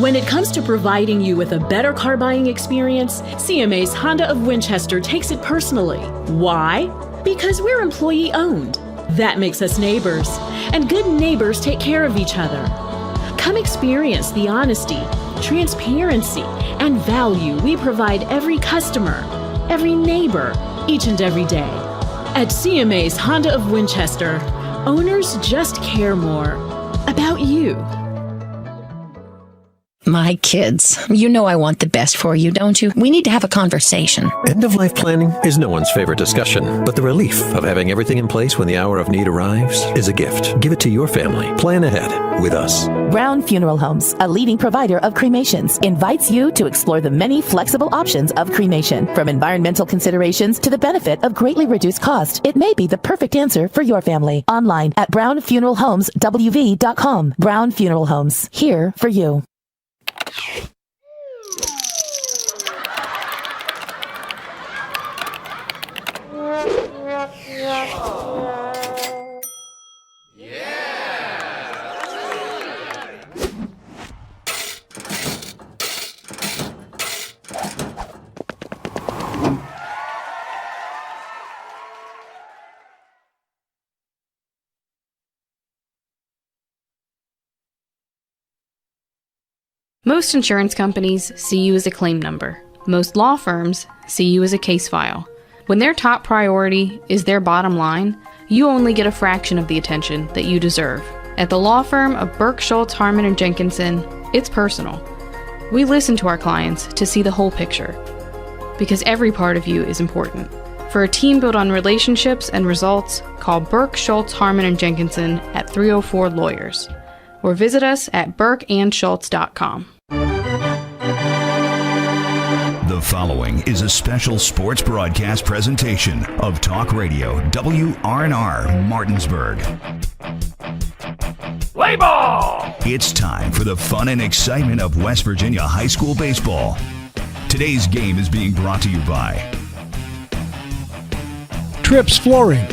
When it comes to providing you with a better car buying experience, CMA's Honda of Winchester takes it personally. Why? Because we're employee owned. That makes us neighbors, and good neighbors take care of each other. Come experience the honesty, transparency, and value we provide every customer, every neighbor, each and every day. At CMA's Honda of Winchester, owners just care more about you. My kids, you know I want the best for you, don't you? We need to have a conversation. End-of-life planning is no one's favorite discussion, but the relief of having everything in place when the hour of need arrives is a gift. Give it to your family. Plan ahead with us. Brown Funeral Homes, a leading provider of cremations, invites you to explore the many flexible options of cremation. From environmental considerations to the benefit of greatly reduced cost, it may be the perfect answer for your family. Online at brownfuneralhomeswv.com. Brown Funeral Homes, here for you. Most insurance companies see you as a claim number. Most law firms see you as a case file. When their top priority is their bottom line, you only get a fraction of the attention that you deserve. At the law firm of Burke, Schultz, Harmon & Jenkinson, it's personal. We listen to our clients to see the whole picture, because every part of you is important. For a team built on relationships and results, call Burke, Schultz, Harmon & Jenkinson at 304 Lawyers. Or visit us at burkeandschultz.com. The following is a special sports broadcast presentation of Talk Radio WRNR Martinsburg. Play ball! It's time for the fun and excitement of West Virginia high school baseball. Today's game is being brought to you by Trips Flooring,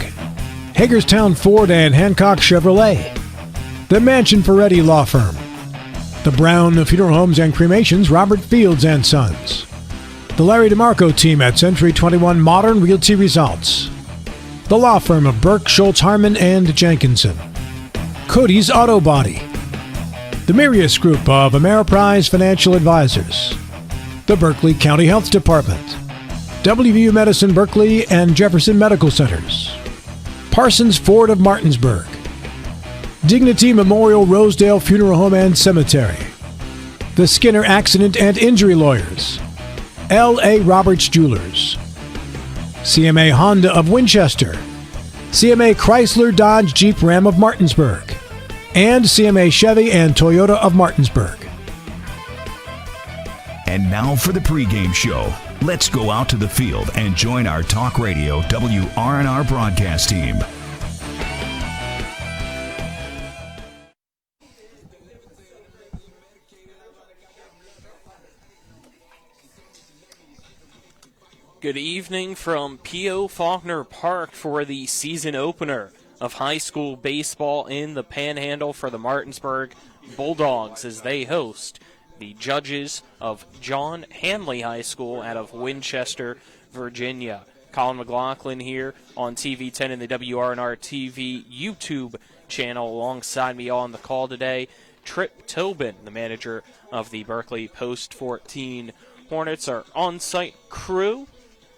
Hagerstown Ford and Hancock Chevrolet, the Mansion Ferretti Law Firm, the Brown Funeral Homes and Cremations, Robert Fields and Sons, the Larry DeMarco team at Century 21 Modern Realty Results, the law firm of Burke, Schultz, Harmon and Jenkinson, Cody's Auto Body, the Mirius Group of Ameriprise Financial Advisors, the Berkeley County Health Department, WVU Medicine Berkeley and Jefferson Medical Centers, Parsons Ford of Martinsburg, Dignity Memorial Rosedale Funeral Home and Cemetery, the Skinner Accident and Injury Lawyers, L.A. Roberts Jewelers, CMA Honda of Winchester, CMA Chrysler Dodge Jeep Ram of Martinsburg, and CMA Chevy and Toyota of Martinsburg. And now for the pregame show. Let's go out to the field and join our Talk Radio WRNR broadcast team. Good evening from P.O. Faulkner Park for the season opener of high school baseball in the Panhandle for the Martinsburg Bulldogs as they host the judges of John Handley High School out of Winchester, Virginia. Colin McLaughlin here on TV 10 and the WRNR TV YouTube channel. Alongside me on the call today, Trip Tobin, the manager of the Berkeley Post 14 Hornets. Our on-site crew,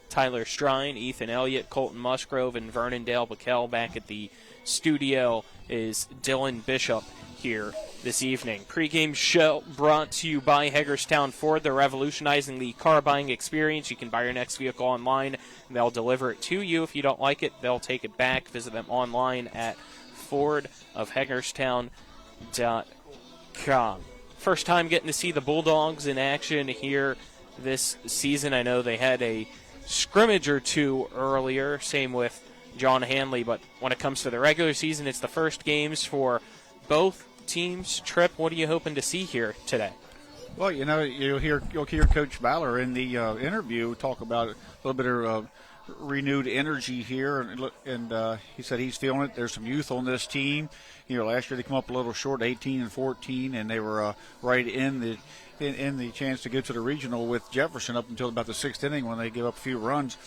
Tyler Strine, Ethan Elliott, Colton Musgrove, and Vernon Dale Backel. Back at the studio is Dylan Bishop here this evening. Pre-game show brought to you by Hagerstown Ford. They're revolutionizing the car buying experience. You can buy your next vehicle online. They'll deliver it to you. If you don't like it, they'll take it back. Visit them online at fordofhagerstown.com. First time getting to see the Bulldogs in action here this season. I know they had a scrimmage or two earlier, same with John Handley, but when it comes to the regular season, it's the first games for both teams. Trip, what are you hoping to see here today? Well, you know, you'll hear Coach Baller in the interview talk about a little bit of renewed energy here, and he said he's feeling it. There's some youth on this team. Last year they come up a little short, 18 and 14, and they were right in the chance to go to the regional with Jefferson up until about the sixth inning when they give up a few runs.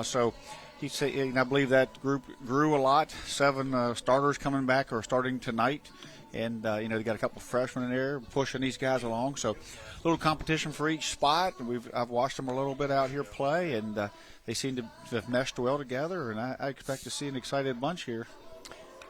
So he said, and I believe that group grew a lot. 7 starters coming back or starting tonight, and they got a couple of freshmen in there pushing these guys along. So a little competition for each spot. I've watched them a little bit out here play, and they seem to have meshed well together, and I expect to see an excited bunch here.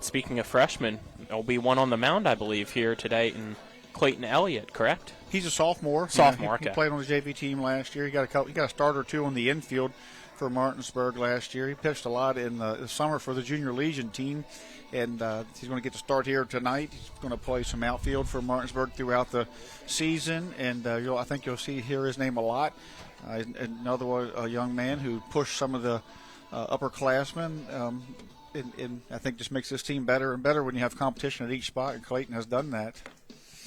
Speaking of freshmen, there'll be one on the mound, I believe, here today in Clayton Elliott, correct? He's a sophomore. Sophomore, He played on the JV team last year. He got a start or two on the infield for Martinsburg last year. He pitched a lot in the summer for the Junior Legion team, and he's going to get to start here tonight. He's going to play some outfield for Martinsburg throughout the season, and I think you'll hear his name a lot. A young man who pushed some of the upperclassmen, and I think just makes this team better and better when you have competition at each spot, and Clayton has done that.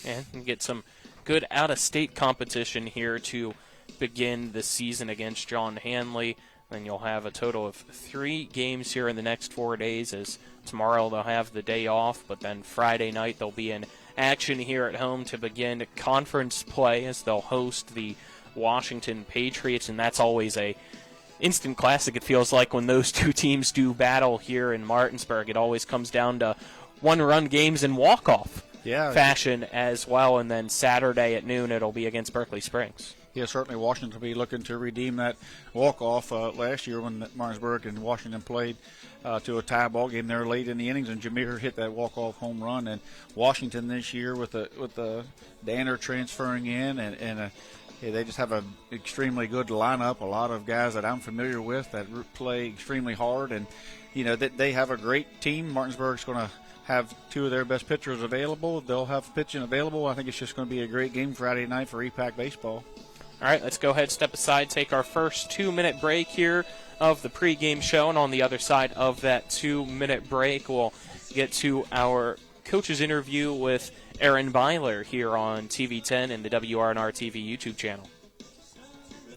And get some good out-of-state competition here to begin the season against John Handley. Then you'll have a total of 3 games here in the next 4 days, as tomorrow they'll have the day off, but then Friday night they'll be in action here at home to begin conference play as they'll host the Washington Patriots, and that's always a instant classic, it feels like, when those two teams do battle here in Martinsburg. It always comes down to one-run games and walk-off fashion as well, and then Saturday at noon it'll be against Berkeley Springs. Yeah, certainly Washington will be looking to redeem that walk-off last year when Martinsburg and Washington played to a tie ball game there late in the innings, and Jameer hit that walk-off home run. And Washington this year with the Danner transferring in, and they just have an extremely good lineup, a lot of guys that I'm familiar with that play extremely hard, and they have a great team. Martinsburg's going to have 2 of their best pitchers available. They'll have pitching available. I think it's just going to be a great game Friday night for EPAC baseball. All right, let's go ahead, step aside, take our first 2-minute break here of the pregame show, and on the other side of that 2-minute break, we'll get to our coach's interview with Aaron Byler here on TV10 and the WRNR TV YouTube channel.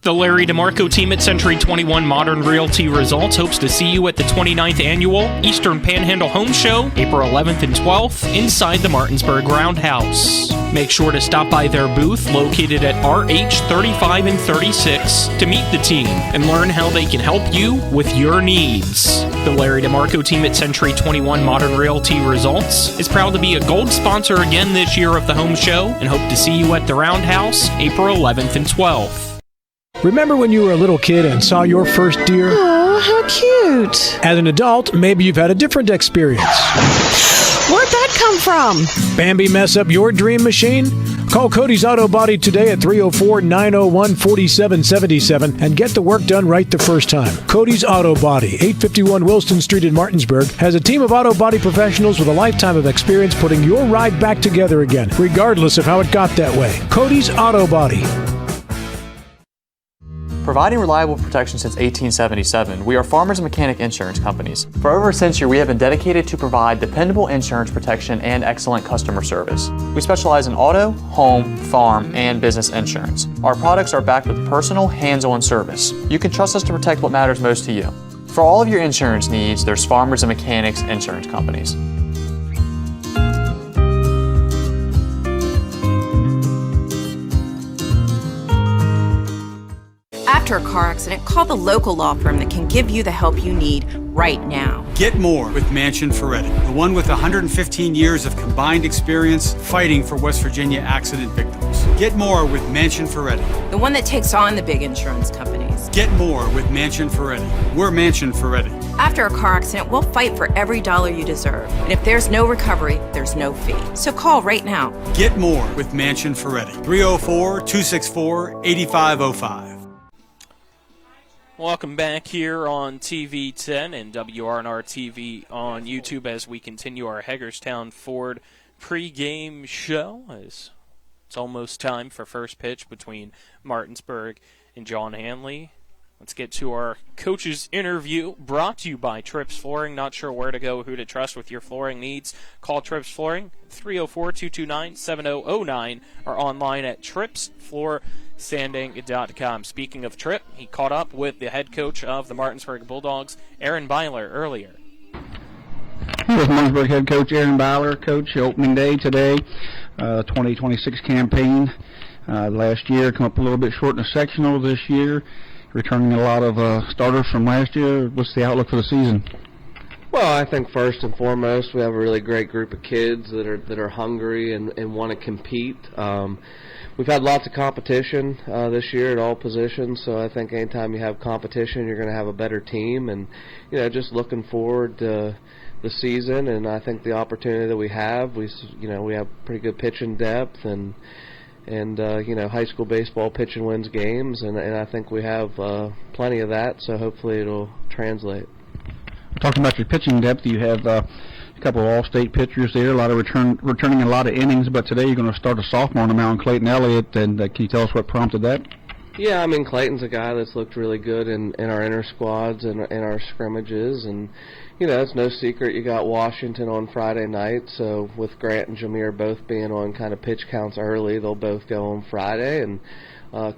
The Larry DeMarco team at Century 21 Modern Realty Results hopes to see you at the 29th Annual Eastern Panhandle Home Show, April 11th and 12th, inside the Martinsburg Roundhouse. Make sure to stop by their booth located at RH 35 and 36 to meet the team and learn how they can help you with your needs. The Larry DeMarco team at Century 21 Modern Realty Results is proud to be a gold sponsor again this year of the home show and hope to see you at the Roundhouse, April 11th and 12th. Remember when you were a little kid and saw your first deer? Oh, how cute. As an adult, maybe you've had a different experience. Where'd that come from? Bambi mess up your dream machine? Call Cody's Auto Body today at 304-901-4777 and get the work done right the first time. Cody's Auto Body, 851 Wilston Street in Martinsburg, has a team of auto body professionals with a lifetime of experience putting your ride back together again, regardless of how it got that way. Cody's Auto Body. Providing reliable protection since 1877, we are Farmers and Mechanic Insurance Companies. For over a century, we have been dedicated to provide dependable insurance protection and excellent customer service. We specialize in auto, home, farm, and business insurance. Our products are backed with personal, hands-on service. You can trust us to protect what matters most to you. For all of your insurance needs, there's Farmers and Mechanics Insurance Companies. After a car accident, call the local law firm that can give you the help you need right now. Get more with Manchin Ferretti, the one with 115 years of combined experience fighting for West Virginia accident victims. Get more with Manchin Ferretti. The one that takes on the big insurance companies. Get more with Manchin Ferretti. We're Manchin Ferretti. After a car accident, we'll fight for every dollar you deserve. And if there's no recovery, there's no fee. So call right now. Get more with Manchin Ferretti. 304-264-8505. Welcome back here on TV10 and WRNR TV on YouTube as we continue our Hagerstown Ford pregame show. As it's almost time for first pitch between Martinsburg and John Handley. Let's get to our coach's interview, brought to you by Trips Flooring. Not sure where to go, who to trust with your flooring needs? Call Trips Flooring, 304-229-7009, or online at tripsfloorsanding.com. Speaking of Tripp, he caught up with the head coach of the Martinsburg Bulldogs, Aaron Byler, earlier. With Martinsburg head coach Aaron Byler. Coach, opening day today, 2026 campaign. Last year, come up a little bit short in the sectional this year. Returning a lot of starters from last year. What's the outlook for the season? Well, I think first and foremost, we have a really great group of kids that are hungry and want to compete. We've had lots of competition this year at all positions, so I think anytime you have competition, you're going to have a better team. And just looking forward to the season, and I think the opportunity that we have pretty good pitching depth and high school baseball pitching wins games, and I think we have plenty of that, so hopefully it'll translate. Talking about your pitching depth, you have a couple of all-state pitchers there, a lot of returning a lot of innings, but today you're going to start a sophomore on the mound, Clayton Elliott, and can you tell us what prompted that? Yeah, I mean, Clayton's a guy that's looked really good in our inter squads and in our scrimmages, and it's no secret you got Washington on Friday night, so with Grant and Jameer both being on kind of pitch counts early, they'll both go on Friday, and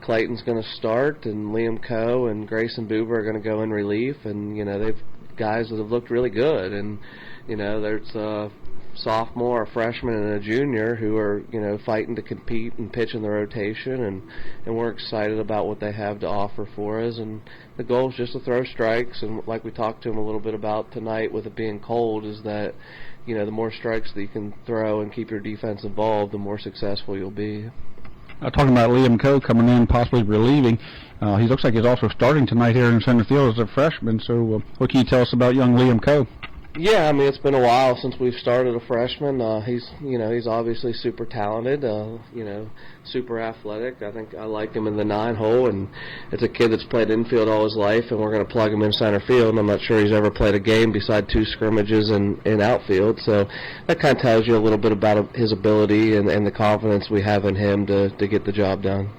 Clayton's going to start, and Liam Coe and Grayson Boober are going to go in relief, and they've guys that have looked really good, and there's a sophomore, a freshman, and a junior who are fighting to compete and pitch in the rotation, and we're excited about what they have to offer for us, and the goal is just to throw strikes, and like we talked to them a little bit about tonight with it being cold, is that the more strikes that you can throw and keep your defense involved, the more successful you'll be. Talking about Liam Coe coming in, possibly relieving, he looks like he's also starting tonight here in center field as a freshman, so what can you tell us about young Liam Coe? Yeah, I mean, it's been a while since we've started a freshman. He's obviously super talented, super athletic. I think I like him in the 9-hole, and it's a kid that's played infield all his life, and we're going to plug him in center field. And I'm not sure he's ever played a game beside 2 scrimmages in outfield, so that kind of tells you a little bit about his ability and the confidence we have in him to get the job done.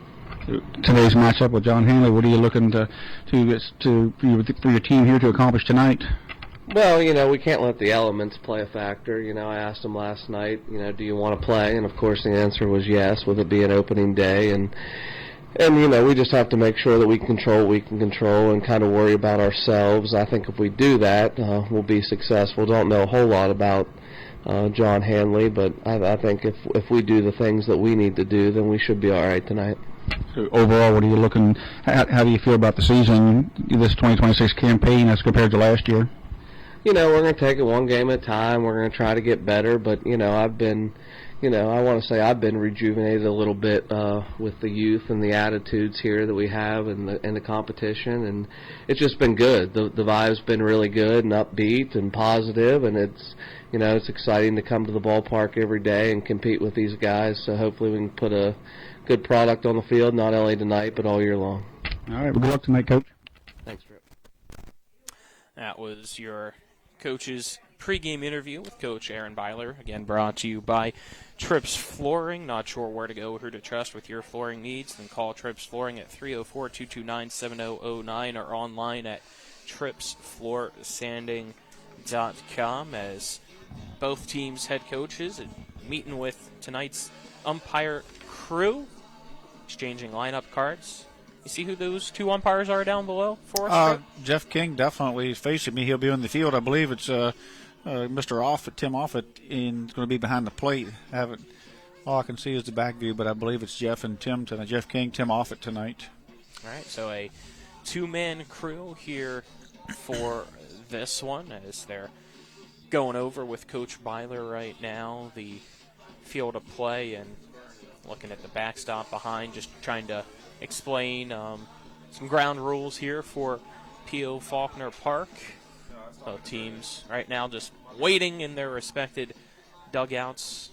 Today's matchup with John Handley, what are you looking for your team here to accomplish tonight? Well, we can't let the elements play a factor. I asked him last night, do you want to play? And, of course, the answer was yes, with it being opening day. And we just have to make sure that we can control what we can control and kind of worry about ourselves. I think if we do that, we'll be successful. Don't know a whole lot about John Handley, but I think if we do the things that we need to do, then we should be all right tonight. So overall, what are you looking? How do you feel about the season, this 2026 campaign as compared to last year? We're going to take it one game at a time. We're going to try to get better, but, I've been, I want to say I've been rejuvenated a little bit with the youth and the attitudes here that we have and the competition, and it's just been good. The vibe's been really good and upbeat and positive, and it's exciting to come to the ballpark every day and compete with these guys, so hopefully we can put a good product on the field, not only tonight, but all year long. All right, well, good luck tonight, Coach. Thanks, Rip. That was your coach's pregame interview with Coach Aaron Byler, again brought to you by Trips Flooring. Not sure where to go or who to trust with your flooring needs? Then call Trips Flooring at 304-229-7009 or online at tripsfloorsanding.com, as both teams' head coaches meeting with tonight's umpire crew, exchanging lineup cards. You see who those 2 umpires are down below for us? Jeff King definitely is facing me. He'll be on the field. I believe it's Mr. Offit, Tim Offit, and going to be behind the plate. All I can see is the back view, but I believe it's Jeff and Tim tonight. Jeff King, Tim Offit tonight. All right, so a 2-man crew here for this one, as they're going over with Coach Byler right now the field of play and looking at the backstop behind, just trying to explain some ground rules here for P.O. Faulkner Park. Both teams right now just waiting in their respected dugouts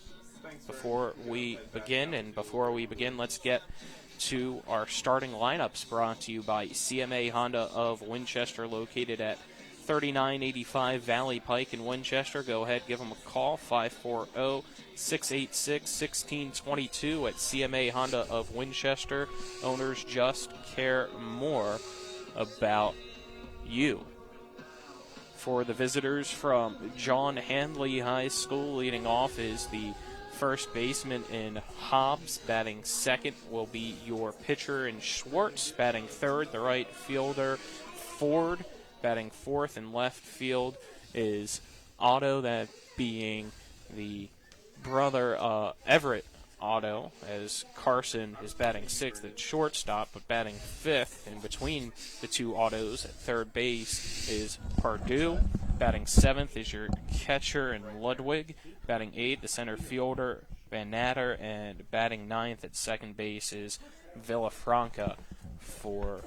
before we begin. And before we begin, let's get to our starting lineups, brought to you by CMA Honda of Winchester, located at 3985 Valley Pike in Winchester. Go ahead, give them a call, 540-686-1622 at CMA Honda of Winchester. Owners just care more. about you. For the visitors from John Handley High School, leading off is the first baseman in Hobbs. Batting second will be your pitcher in Schwartz. Batting third, the right fielder Ford. Batting fourth in left field is Otto, that being the brother Everett Otto, as Carson is batting sixth at shortstop, but batting fifth in between the two Ottos at third base is Pardue. Batting seventh is your catcher in Ludwig. Batting eighth, the center fielder Van Natter, and batting ninth at second base is Villafranca for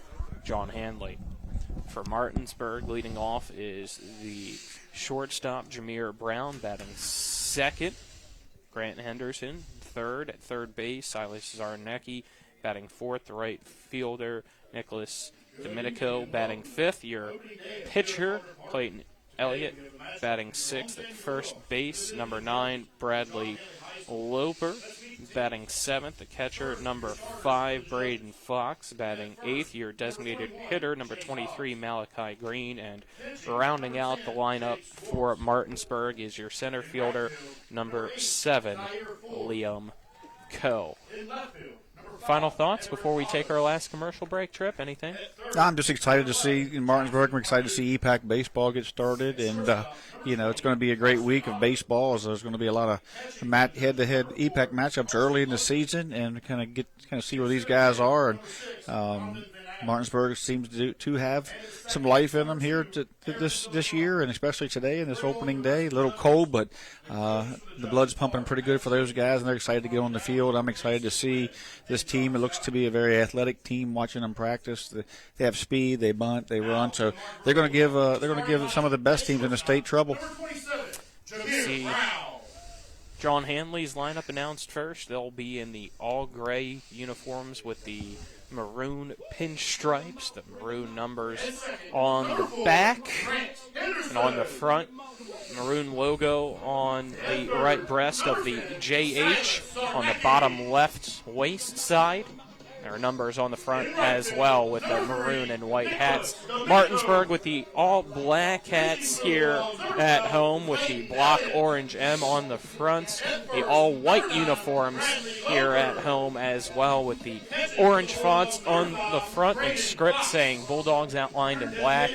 John Handley. For Martinsburg, leading off is the shortstop Jameer Brown. Batting second, Grant Henderson. Third at third base, Silas Zarnecki. Batting fourth, the right fielder Nicholas Domenico. Batting fifth, your pitcher Clayton Elliott. Batting sixth at first base, number 9, Bradley Loper. Batting seventh, the catcher, number 5, Braden Fox. Batting eighth, your designated hitter, number 23, Malachi Green. And rounding out the lineup for Martinsburg is your center fielder, number 7, Liam Coe. Final thoughts before we take our last commercial break, Trip? Anything? I'm just excited to see in Martinsburg. I'm excited to see EPAC baseball get started, and it's going to be a great week of baseball. As there's going to be a lot of head-to-head EPAC matchups early in the season, and kind of see where these guys are. And Martinsburg seems to have some life in them here this year, and especially today in this opening day. A little cold, but the blood's pumping pretty good for those guys, and they're excited to get on the field. I'm excited to see this team. It looks to be a very athletic team. Watching them practice, they have speed, they bunt, they run. So they're going to give some of the best teams in the state trouble. See John Handley's lineup announced first. They'll be in the all-gray uniforms with the maroon pinstripes, the maroon numbers on the back and on the front. Maroon logo on the right breast of the JH on the bottom left waist side. There are numbers on the front as well with the maroon and white hats. Martinsburg with the all-black hats here at home with the block orange M on the front. The all-white uniforms here at home as well with the orange fonts on the front and script saying Bulldogs outlined in black.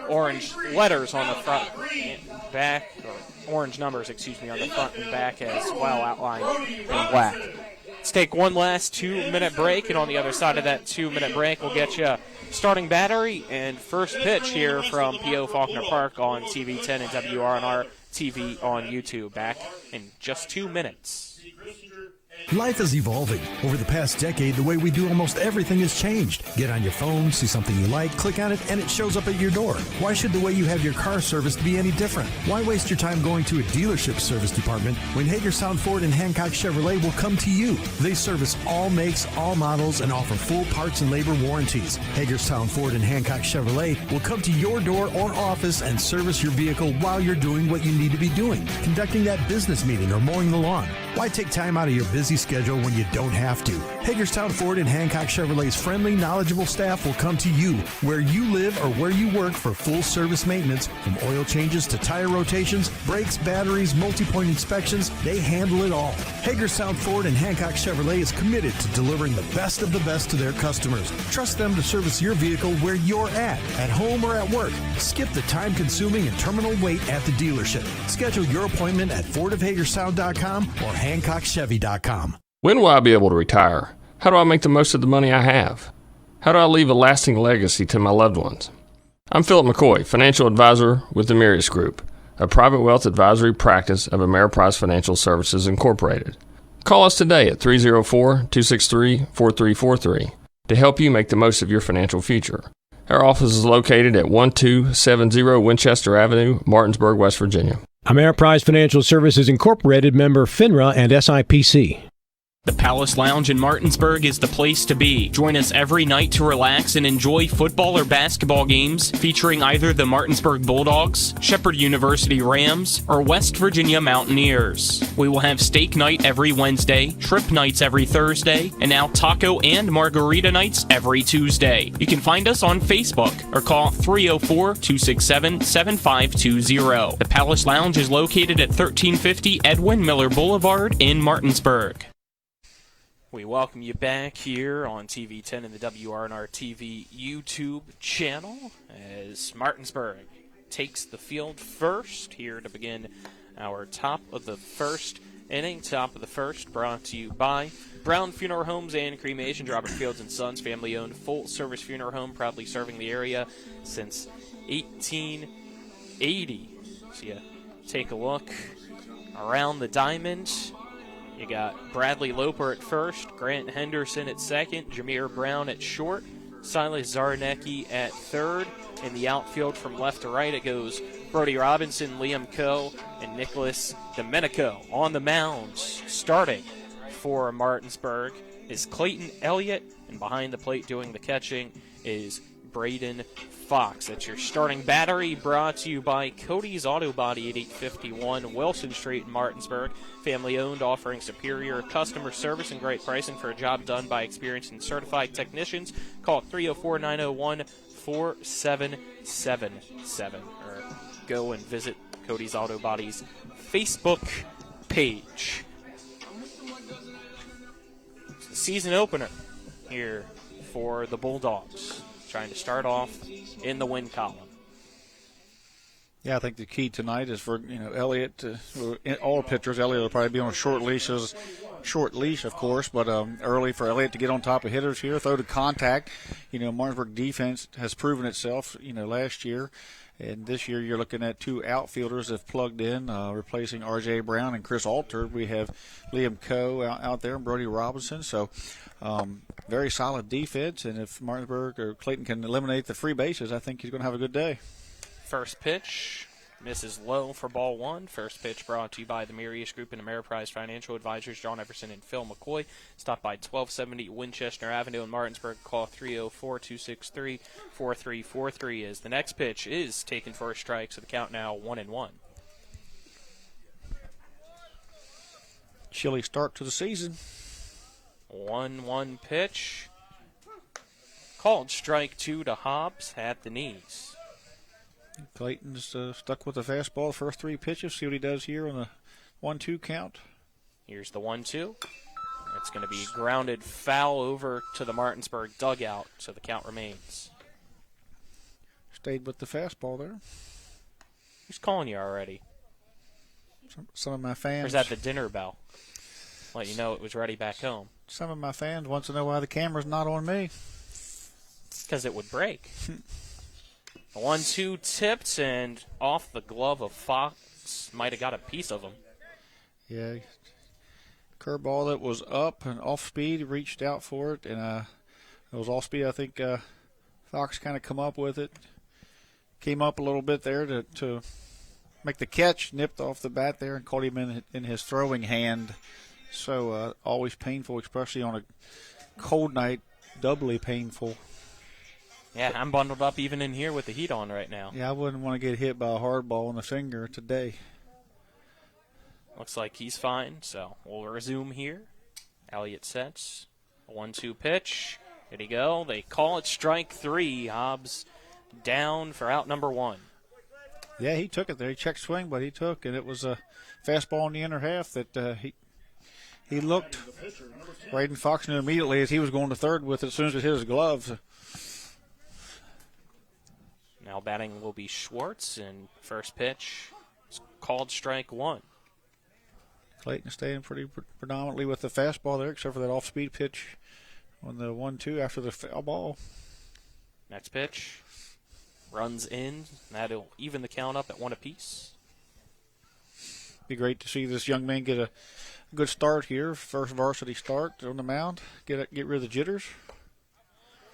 Orange letters on the front and back, or orange numbers, on the front and back as well outlined in black. Let's take one last 2-minute break, and on the other side of that 2-minute break, we'll get you starting battery and first pitch here from P.O. Faulkner Park on TV 10 and WRNR TV on YouTube. Back in just 2 minutes. Life is evolving. Over the past decade, the way we do almost everything has changed. Get on your phone, see something you like, click on it, and it shows up at your door. Why should the way you have your car serviced be any different? Why waste your time going to a dealership service department when Hagerstown Ford and Hancock Chevrolet will come to you? They service all makes, all models, and offer full parts and labor warranties. Hagerstown Ford and Hancock Chevrolet will come to your door or office and service your vehicle while you're doing what you need to be doing, conducting that business meeting or mowing the lawn. Why take time out of your busy schedule when you don't have to? Hagerstown Ford and Hancock Chevrolet's friendly, knowledgeable staff will come to you where you live or where you work for full service maintenance, from oil changes to tire rotations, brakes, batteries, multi-point inspections. They handle it all. Hagerstown Ford and Hancock Chevrolet is committed to delivering the best of the best to their customers. Trust them to service your vehicle where you're at home or at work. Skip the time-consuming and terminal wait at the dealership. Schedule your appointment at FordofHagerstown.com or HancockChevy.com. When will I be able to retire? How do I make the most of the money I have? How do I leave a lasting legacy to my loved ones? I'm Philip McCoy, financial advisor with the Mirius Group, a private wealth advisory practice of Ameriprise Financial Services Incorporated. Call us today at 304-263-4343 to help you make the most of your financial future. Our office is located at 1270 Winchester Avenue, Martinsburg, West Virginia. Ameriprise Financial Services Incorporated, member FINRA and SIPC. The Palace Lounge in Martinsburg is the place to be. Join us every night to relax and enjoy football or basketball games featuring either the Martinsburg Bulldogs, Shepherd University Rams, or West Virginia Mountaineers. We will have steak night every Wednesday, shrimp nights every Thursday, and now taco and margarita nights every Tuesday. You can find us on Facebook or call 304-267-7520. The Palace Lounge is located at 1350 Edwin Miller Boulevard in Martinsburg. We welcome you back here on TV 10 and the WRNR TV YouTube channel as Martinsburg takes the field first here to begin our top of the first inning. Top of the first brought to you by Brown Funeral Homes and Cremations, Robert Fields and Sons, family-owned full-service funeral home, proudly serving the area since 1880. So you take a look around the diamond. You got Bradley Loper at first, Grant Henderson at second, Jameer Brown at short, Silas Zarnecki at third. In the outfield from left to right, it goes Brody Robinson, Liam Coe, and Nicholas Domenico. On the mound, starting for Martinsburg, is Clayton Elliott, and behind the plate doing the catching is Braden Fox. That's your starting battery, brought to you by Cody's Auto Body at 851 Wilson Street in Martinsburg. Family-owned, offering superior customer service and great pricing for a job done by experienced and certified technicians. Call 304-901-4777 or go and visit Cody's Auto Body's Facebook page. It's the season opener here for the Bulldogs, trying to start off in the win column. Yeah, I think the key tonight is for Elliott. All pitchers, Elliott will probably be on a short leash, of course, but early for Elliott to get on top of hitters here, throw to contact. Martinsburg defense has proven itself. Last year, and this year you're looking at two outfielders that have plugged in, replacing R.J. Brown and Chris Alter. We have Liam Coe out there and Brody Robinson. So very solid defense, and if Martinsburg or Clayton can eliminate the free bases, I think he's going to have a good day. First pitch misses low for ball one. First pitch brought to you by the Mirius Group and Ameriprise Financial Advisors, John Everson and Phil McCoy. Stop by 1270 Winchester Avenue in Martinsburg. Call 304-263-4343 as the next pitch is taken for a strike, so the count now 1-1. Chilly start to the season. 1-1 pitch. Called strike two to Hobbs at the knees. Clayton's stuck with the fastball the first three pitches. See what he does here on the 1-2 count. Here's the 1-2. It's going to be grounded foul over to the Martinsburg dugout, so the count remains. Stayed with the fastball there. Who's calling you already? Some of my fans. Or is that the dinner bell? Let you know it was ready back home. Some of my fans want to know why the camera's not on me. Because it would break. The 1-2 tipped and off the glove of Fox. Might have got a piece of him. Yeah. Curveball that was up and off speed, reached out for it, and it was off speed. I think Fox kind of come up with it. Came up a little bit there to make the catch, nipped off the bat there and caught him in his throwing hand. So always painful, especially on a cold night, doubly painful. Yeah, I'm bundled up even in here with the heat on right now. Yeah, I wouldn't want to get hit by a hard ball in the finger today. Looks like he's fine, so we'll resume here. Elliott sets. A 1-2 pitch. Here you go. They call it strike three. Hobbs down for out number one. Yeah, he took it there. He checked swing, but he took, and it was a fastball in the inner half that he looked. Braden Fox knew immediately as he was going to third with it as soon as it hit his gloves. Now batting will be Schwartz, and first pitch is called strike one. Clayton staying pretty predominantly with the fastball there, except for that off-speed pitch on the 1-2 after the foul ball. Next pitch runs in. That'll even the count up at one apiece. Be great to see this young man get a good start here. First varsity start on the mound. Get rid of the jitters.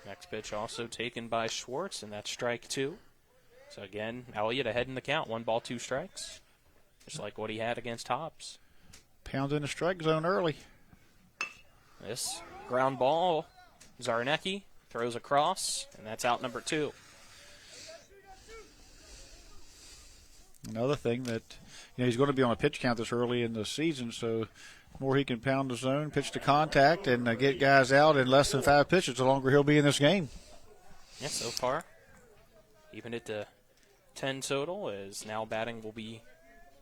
Next pitch also taken by Schwartz, and that's strike two. So again, Elliott ahead in the count. 1 ball, 2 strikes. Just like what he had against Hobbs. Pounds in the strike zone early. This ground ball, Zarnecki throws across, and that's out number 2. Another thing that, he's going to be on a pitch count this early in the season, so the more he can pound the zone, pitch to contact, and get guys out in less than 5 pitches, the longer he'll be in this game. Yeah, so far, even at the 10 total, as now batting will be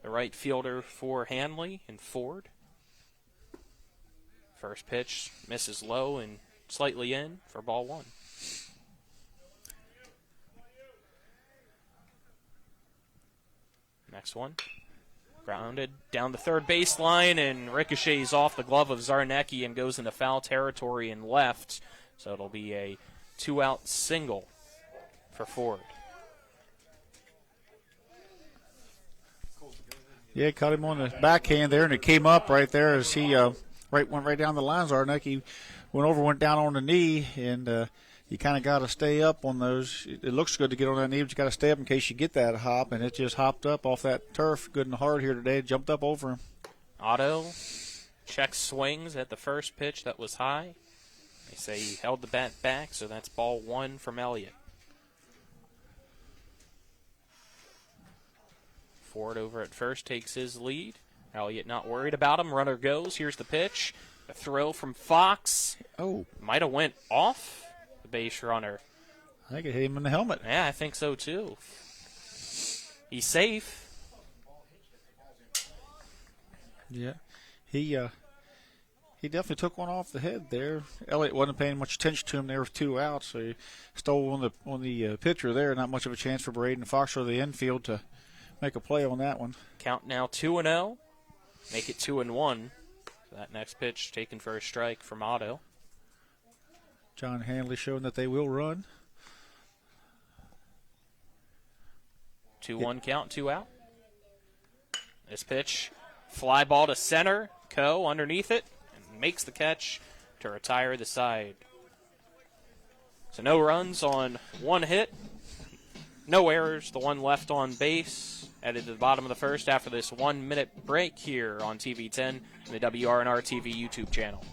the right fielder for Handley and Ford. First pitch misses low and slightly in for ball 1. Next one, grounded down the third baseline and ricochets off the glove of Zarnecki and goes into foul territory and left. So it'll be a 2-out single for Ford. Yeah, caught him on the backhand there, and it came up right there as he went right down the line. Zarnecki went down on the knee, and you kind of got to stay up on those. It looks good to get on that knee, but you got to stay up in case you get that hop, and it just hopped up off that turf good and hard here today. It jumped up over him. Otto checks swings at the first pitch that was high. They say he held the bat back, so that's ball 1 from Elliott. Ford over at first takes his lead. Elliott not worried about him. Runner goes. Here's the pitch. A throw from Fox. Oh. Might have went off the base runner. I think it hit him in the helmet. Yeah, I think so too. He's safe. Yeah. He definitely took one off the head there. Elliott wasn't paying much attention to him. There with 2 outs, so he stole on the pitcher there. Not much of a chance for Braden Fox or the infield to make a play on that one. Count now 2-0. Make it 2-1. That next pitch taken for a strike from Otto. John Handley showing that they will run. 2-1 count, 2 out. This pitch, fly ball to center. Coe underneath it and makes the catch to retire the side. So no runs on 1 hit. No errors. The one left on base. Added to the bottom of the first after this 1-minute break here on TV10 and the WRNR TV YouTube channel.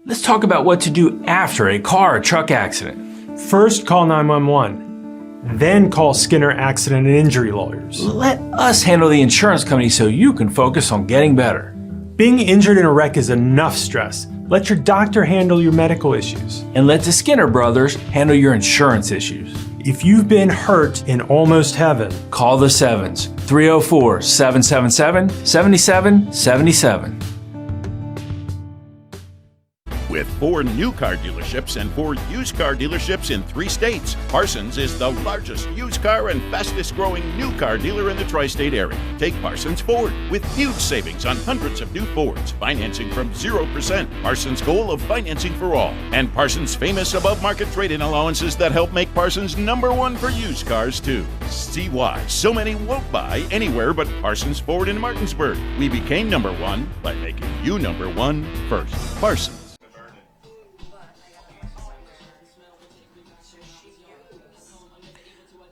Let's talk about what to do after a car or truck accident. First, call 911. Then call Skinner Accident and Injury Lawyers. Let us handle the insurance company so you can focus on getting better. Being injured in a wreck is enough stress. Let your doctor handle your medical issues. And let the Skinner brothers handle your insurance issues. If you've been hurt in almost heaven, call the Sevens, 304-777-7777. With 4 new car dealerships and 4 used car dealerships in 3 states, Parsons is the largest used car and fastest growing new car dealer in the tri-state area. Take Parsons Ford with huge savings on hundreds of new Fords, financing from 0%, Parsons' goal of financing for all, and Parsons' famous above-market trade-in allowances that help make Parsons #1 for used cars too. See why so many won't buy anywhere but Parsons Ford in Martinsburg. We became #1 by making you #1 first. Parsons.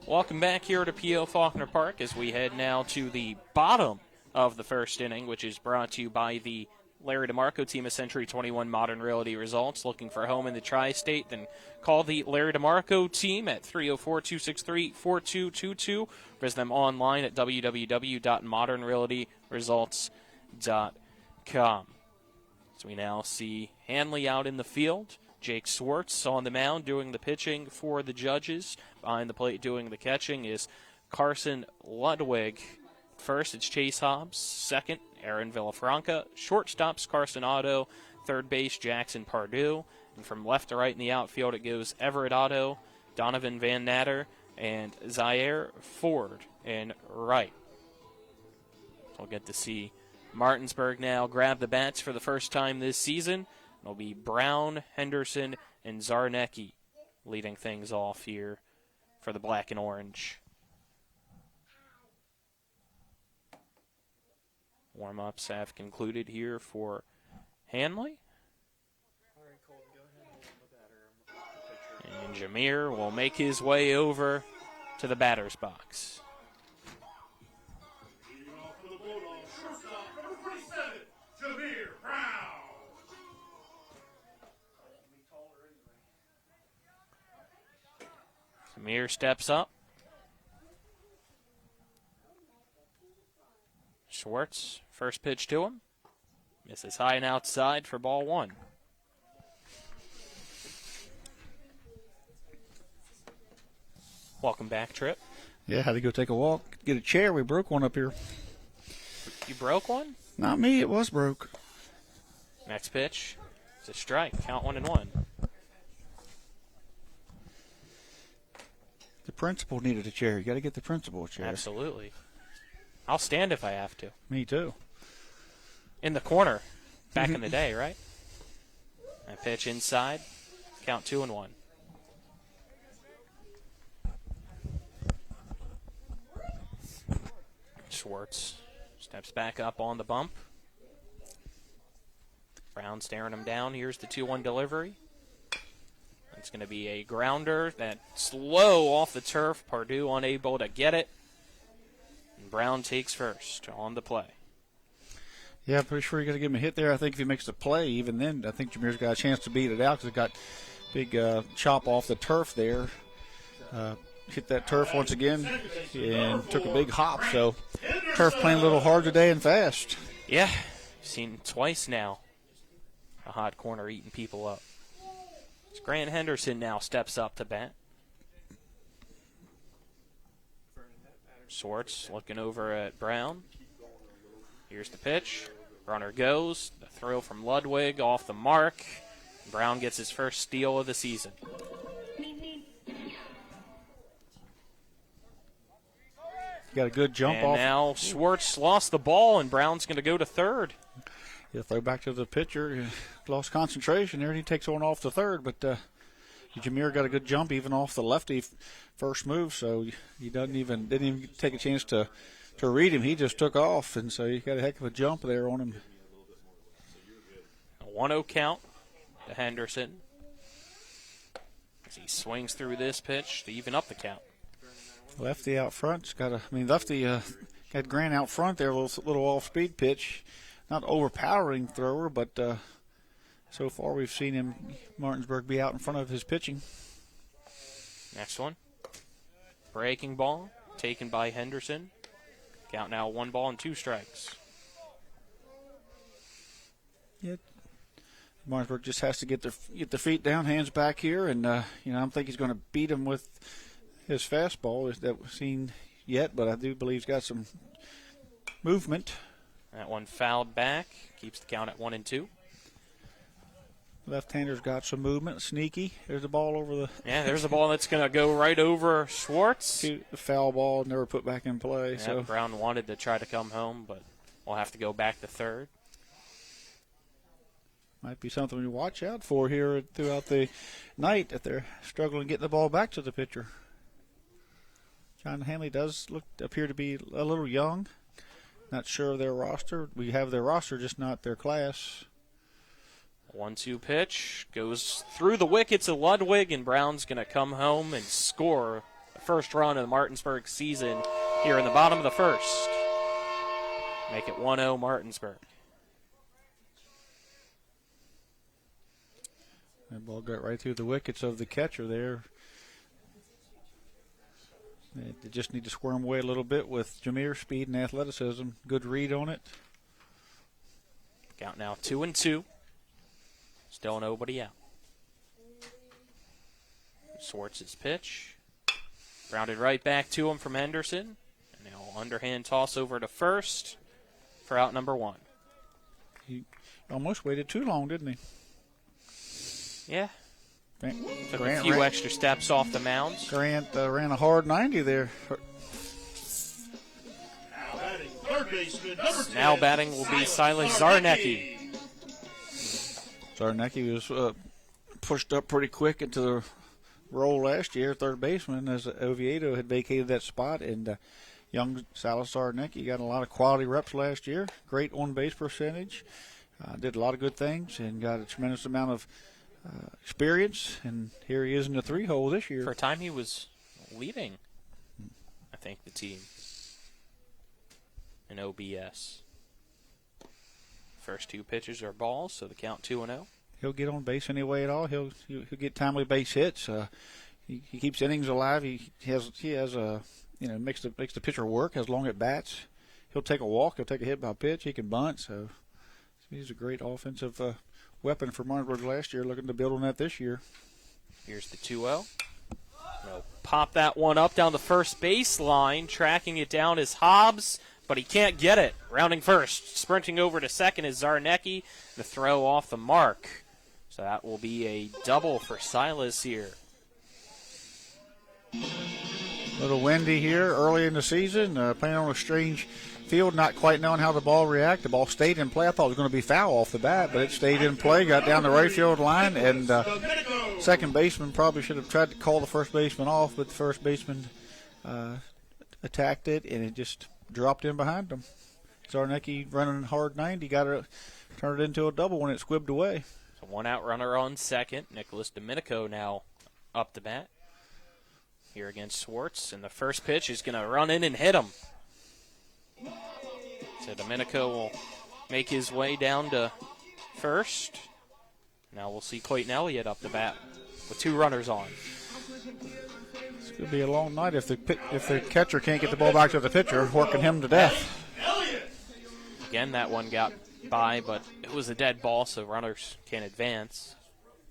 Welcome back here to P.O. Faulkner Park as we head now to the bottom of the first inning, which is brought to you by the Larry DeMarco team of Century 21 Modern Realty Results. Looking for a home in the tri-state? Then call the Larry DeMarco team at 304-263-4222. Visit them online at www.modernrealtyresults.com. So we now see Handley out in the field. Jake Swartz on the mound doing the pitching for the Judges. Behind the plate doing the catching is Carson Ludwig. First, it's Chase Hobbs. Second, Aaron Villafranca. Shortstop's Carson Otto. Third base, Jackson Pardue. And from left to right in the outfield, it goes Everett Otto, Donovan Van Natter, and Zaire Ford in right. We'll get to see Martinsburg now grab the bats for the first time this season. It'll be Brown, Henderson, and Zarnecki leading things off here for the black and orange. Warm-ups have concluded here for Handley. And Jameer will make his way over to the batter's box. Jameer steps up. Schwartz, first pitch to him. Misses high and outside for ball one. Welcome back, Tripp. Yeah, had to go take a walk, get a chair. We broke one up here. You broke one? Not me, it was broke. Next pitch. It's a strike. Count 1-1. The principal needed a chair. You got to get the principal a chair. Absolutely. I'll stand if I have to. Me too. In the corner, back in the day, right? A pitch inside. Count 2-1. Schwartz steps back up on the bump. Brown staring him down. Here's the 2-1 delivery. It's going to be a grounder that's low off the turf. Pardue unable to get it. And Brown takes first on the play. Yeah, pretty sure you got to give him a hit there. I think if he makes the play, even then, I think Jameer's got a chance to beat it out because it got big chop off the turf there. Hit that turf once again and took a big hop. So turf playing a little hard today and fast. Yeah, seen it twice now. A hot corner eating people up. It's Grant Henderson now steps up to bat. Schwartz looking over at Brown. Here's the pitch. Runner goes. The throw from Ludwig off the mark. Brown gets his first steal of the season. Got a good jump and off. Now Schwartz lost the ball, and Brown's going to go to third. Yeah, throw back to the pitcher. Lost concentration there, and he takes one off to third. But Jameer got a good jump even off the lefty first move, so he didn't even take a chance to read him. He just took off, and so he got a heck of a jump there on him. A 1-0 count to Henderson as he swings through this pitch to even up the count. Lefty out front. Lefty got Grant out front there, a little off-speed pitch. Not overpowering thrower, but so far we've seen him, Martinsburg, be out in front of his pitching. Next one. Breaking ball taken by Henderson. Count now 1 ball and 2 strikes. Yeah. Martinsburg just has to get the feet down, hands back here, and I don't think he's going to beat him with his fastball that we've seen yet, but I do believe he's got some movement. That one fouled back. Keeps the count at 1-2. Left-hander's got some movement. Sneaky. There's the ball over the... Yeah, there's a ball that's going to go right over Schwartz. The foul ball never put back in play. Yeah, so Brown wanted to try to come home, but we'll have to go back to third. Might be something to watch out for here throughout the night if they're struggling getting the ball back to the pitcher. John Handley does appear to be a little young. Not sure of their roster. We have their roster, just not their class. 1-2 pitch goes through the wickets of Ludwig, and Brown's going to come home and score the first run of the Martinsburg season here in the bottom of the first. Make it 1-0 Martinsburg. That ball got right through the wickets of the catcher there. They just need to squirm away a little bit with Jameer's speed and athleticism. Good read on it. Count now 2-2. Still nobody out. Schwartz's pitch. Grounded right back to him from Henderson. And now underhand toss over to first for out number 1. He almost waited too long, didn't he? Yeah. Took a Grant few extra steps off the mound. Grant ran a hard 90 there. Now batting will be Silas Zarnecki. Zarnecki was pushed up pretty quick into the role last year, third baseman, as Oviedo had vacated that spot. And young Silas Zarnecki got a lot of quality reps last year. Great on-base percentage. Did a lot of good things and got a tremendous amount of experience, and here he is in the 3-hole this year. For a time he was leading, I think, the team in OBS. First 2 pitches are balls, so the count 2-0. He'll get on base anyway at all. He'll get timely base hits. he keeps innings alive. He has a makes the pitcher work as long at bats. He'll take a walk. He'll take a hit by pitch. He can bunt. So he's a great offensive weapon for Martinsburg last year. Looking to build on that this year. Here's the 2-0. He'll pop that one up down the first baseline. Tracking it down is Hobbs, but he can't get it. Rounding first. Sprinting over to second is Zarnecki. The throw off the mark. So that will be a double for Silas here. A little windy here early in the season. Playing on a strange field, not quite knowing how the ball reacted. The ball stayed in play. I thought it was going to be foul off the bat, but it stayed in play. Got down the right field line, and second baseman probably should have tried to call the first baseman off, but the first baseman attacked it, and it just dropped in behind him. Zarnecki running hard 90, got it, turned it into a double when it squibbed away. So one out runner on second. Nicholas Domenico now up to bat here against Swartz, and the first pitch is going to run in and hit him. So Domenico will make his way down to first. Now we'll see Clayton Elliott up the bat with two runners on. It's going to be a long night if the catcher can't get the ball back to the pitcher, working him to death. Again, that one got by, but it was a dead ball, so runners can't advance.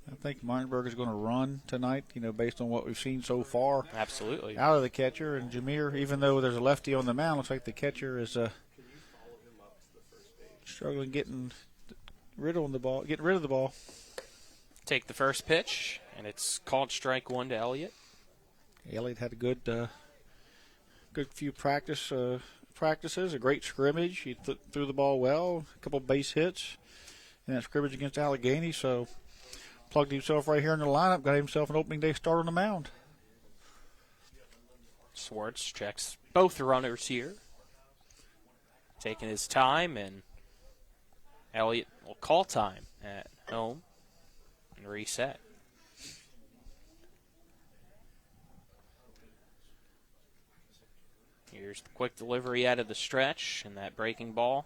I think Martinsburg is going to run tonight, based on what we've seen so far. Absolutely. Out of the catcher, and Jameer, even though there's a lefty on the mound, looks like the catcher is struggling getting rid of the ball. Take the first pitch, and it's called strike one to Elliott. Elliott had a good few practices, a great scrimmage. He threw the ball well, a couple base hits in that scrimmage against Allegheny, so plugged himself right here in the lineup, got himself an opening day start on the mound. Swartz checks both runners here, taking his time, and Elliott will call time at home and reset. Here's the quick delivery out of the stretch, and that breaking ball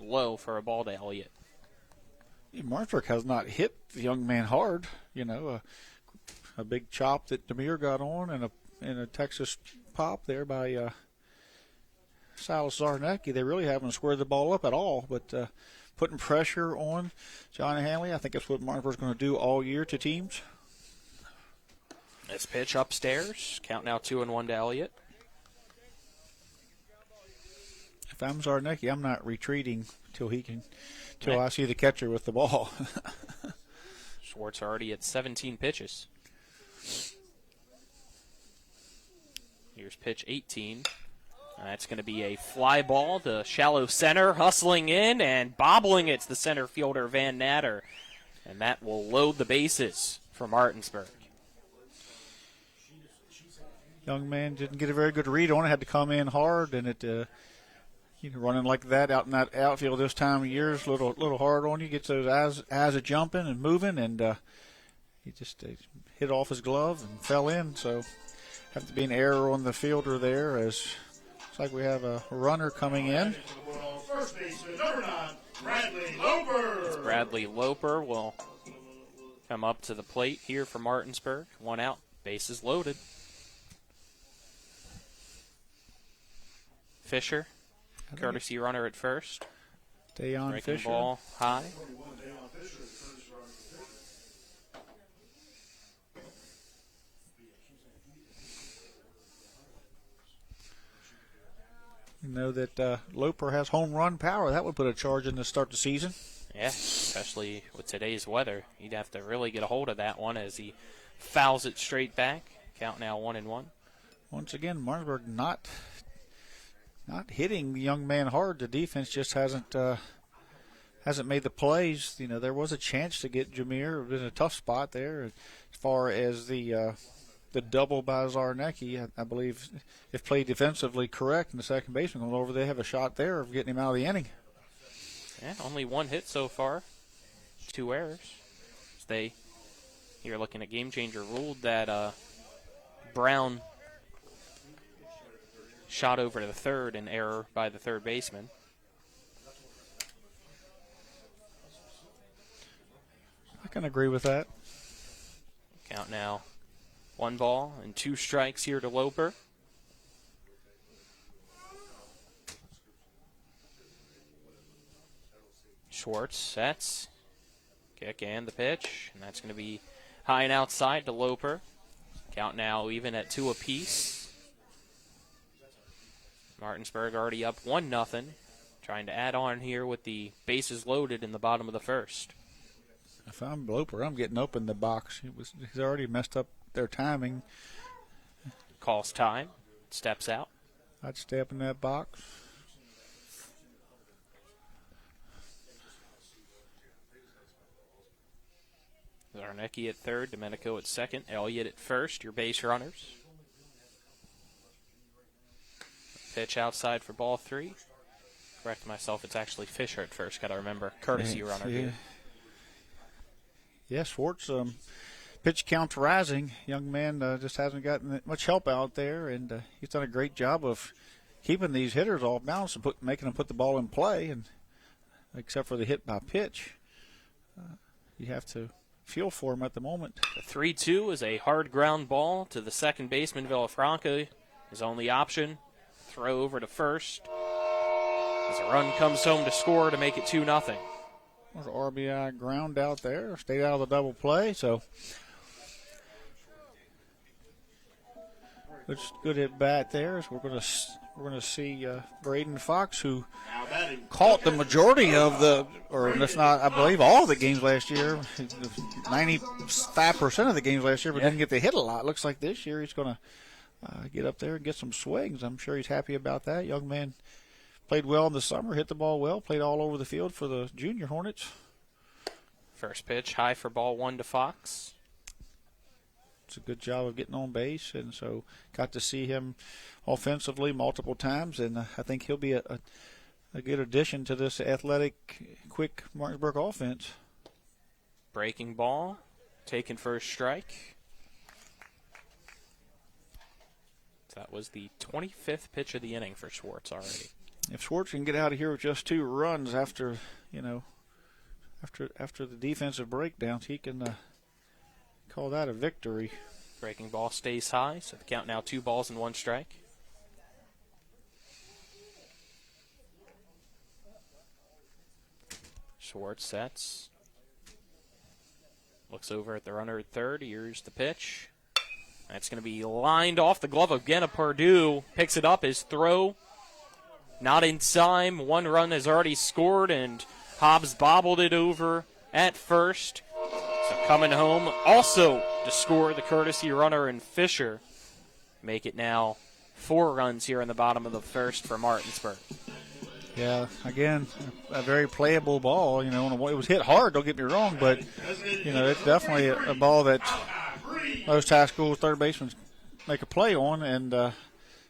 low for a ball to Elliott. Martinsburg has not hit the young man hard. A big chop that Demir got on, and a Texas pop there by Silas Zarnecki. They really haven't squared the ball up at all, but putting pressure on John Handley, I think that's what Martinsburg's going to do all year to teams. This pitch upstairs. Count now 2-1 to Elliott. If I'm Zarnecki, I'm not retreating till I see the catcher with the ball. Schwartz already at 17 pitches. Here's pitch 18. That's going to be a fly ball to shallow center, hustling in and bobbling it to the center fielder, Van Natter. And that will load the bases for Martinsburg. Young man didn't get a very good read on it, had to come in hard, and it running like that out in that outfield this time of year is a little hard on you. Gets those eyes a jumping and moving, and he just hit off his glove and fell in. So have to be an error on the fielder there, as looks like we have a runner coming in. First baseman, number 9, Bradley Loper. Bradley Loper will come up to the plate here for Martinsburg. One out, bases loaded. Fisher, courtesy runner at first. Dayon Breaking Fisher. Ball high. You know that Loper has home run power. That would put a charge in to start the season. Yeah, especially with today's weather. He'd have to really get a hold of that one as he fouls it straight back. Count now 1-1. Once again, Martinsburg not hitting the young man hard. The defense just hasn't made the plays. There was a chance to get Jameer. It was a tough spot there. As far as the double by Zarnecki, I believe if played defensively correct and the second baseman going over, they have a shot there of getting him out of the inning. Yeah, only one hit so far. 2 errors. You're looking at Game Changer ruled that Brown shot over to the third, an error by the third baseman. I can agree with that. Count now 1 ball and 2 strikes here to Loper. Schwartz sets. Kick and the pitch. And that's going to be high and outside to Loper. Count now even at 2 apiece. Martinsburg already up 1-0. Trying to add on here with the bases loaded in the bottom of the first. If I'm Loper, I'm getting up in the box. He's already messed up their timing. Calls time. Steps out. I'd step in that box. Zarnecki at third, Domenico at second, Elliott at first, your base runners. Pitch outside for ball 3. Correct myself, it's actually Fisher at first. Got to remember, courtesy runner here. Yeah, Schwartz, pitch count's rising. Young man just hasn't gotten much help out there, and he's done a great job of keeping these hitters off balance and making them put the ball in play. And except for the hit by pitch, you have to feel for him at the moment. The 3-2 is a hard ground ball to the second baseman, Villafranca. His only option, throw over to first. As a run comes home to score to make it 2-0. There's an RBI ground out there. Stayed out of the double play, so good at bat there. So we're going to see Braden Fox, who caught the majority of or that's not, I believe, all of the games last year. 95% of the games last year, but didn't get to hit a lot. Looks like this year he's going to get up there and get some swings. I'm sure he's happy about that. Young man played well in the summer, hit the ball well, played all over the field for the junior Hornets. First pitch, high for ball 1 to Fox. It's a good job of getting on base, and so got to see him offensively multiple times, and I think he'll be a good addition to this athletic, quick Martinsburg offense. Breaking ball, taken for a strike. That was the 25th pitch of the inning for Schwartz already. If Schwartz can get out of here with just 2 runs after the defensive breakdowns, he can call that a victory. Breaking ball stays high, so the count now 2 balls and 1 strike. Schwartz sets. Looks over at the runner at third. Here's the pitch. That's going to be lined off the glove again of Purdue. Picks it up. His throw not in time. 1 run has already scored, and Hobbs bobbled it over at first. So coming home also to score, the courtesy runner and Fisher. Make it now 4 runs here in the bottom of the first for Martinsburg. Yeah, again, a very playable ball. It was hit hard, don't get me wrong, but, it's definitely a ball that most high school third basemen make a play on, and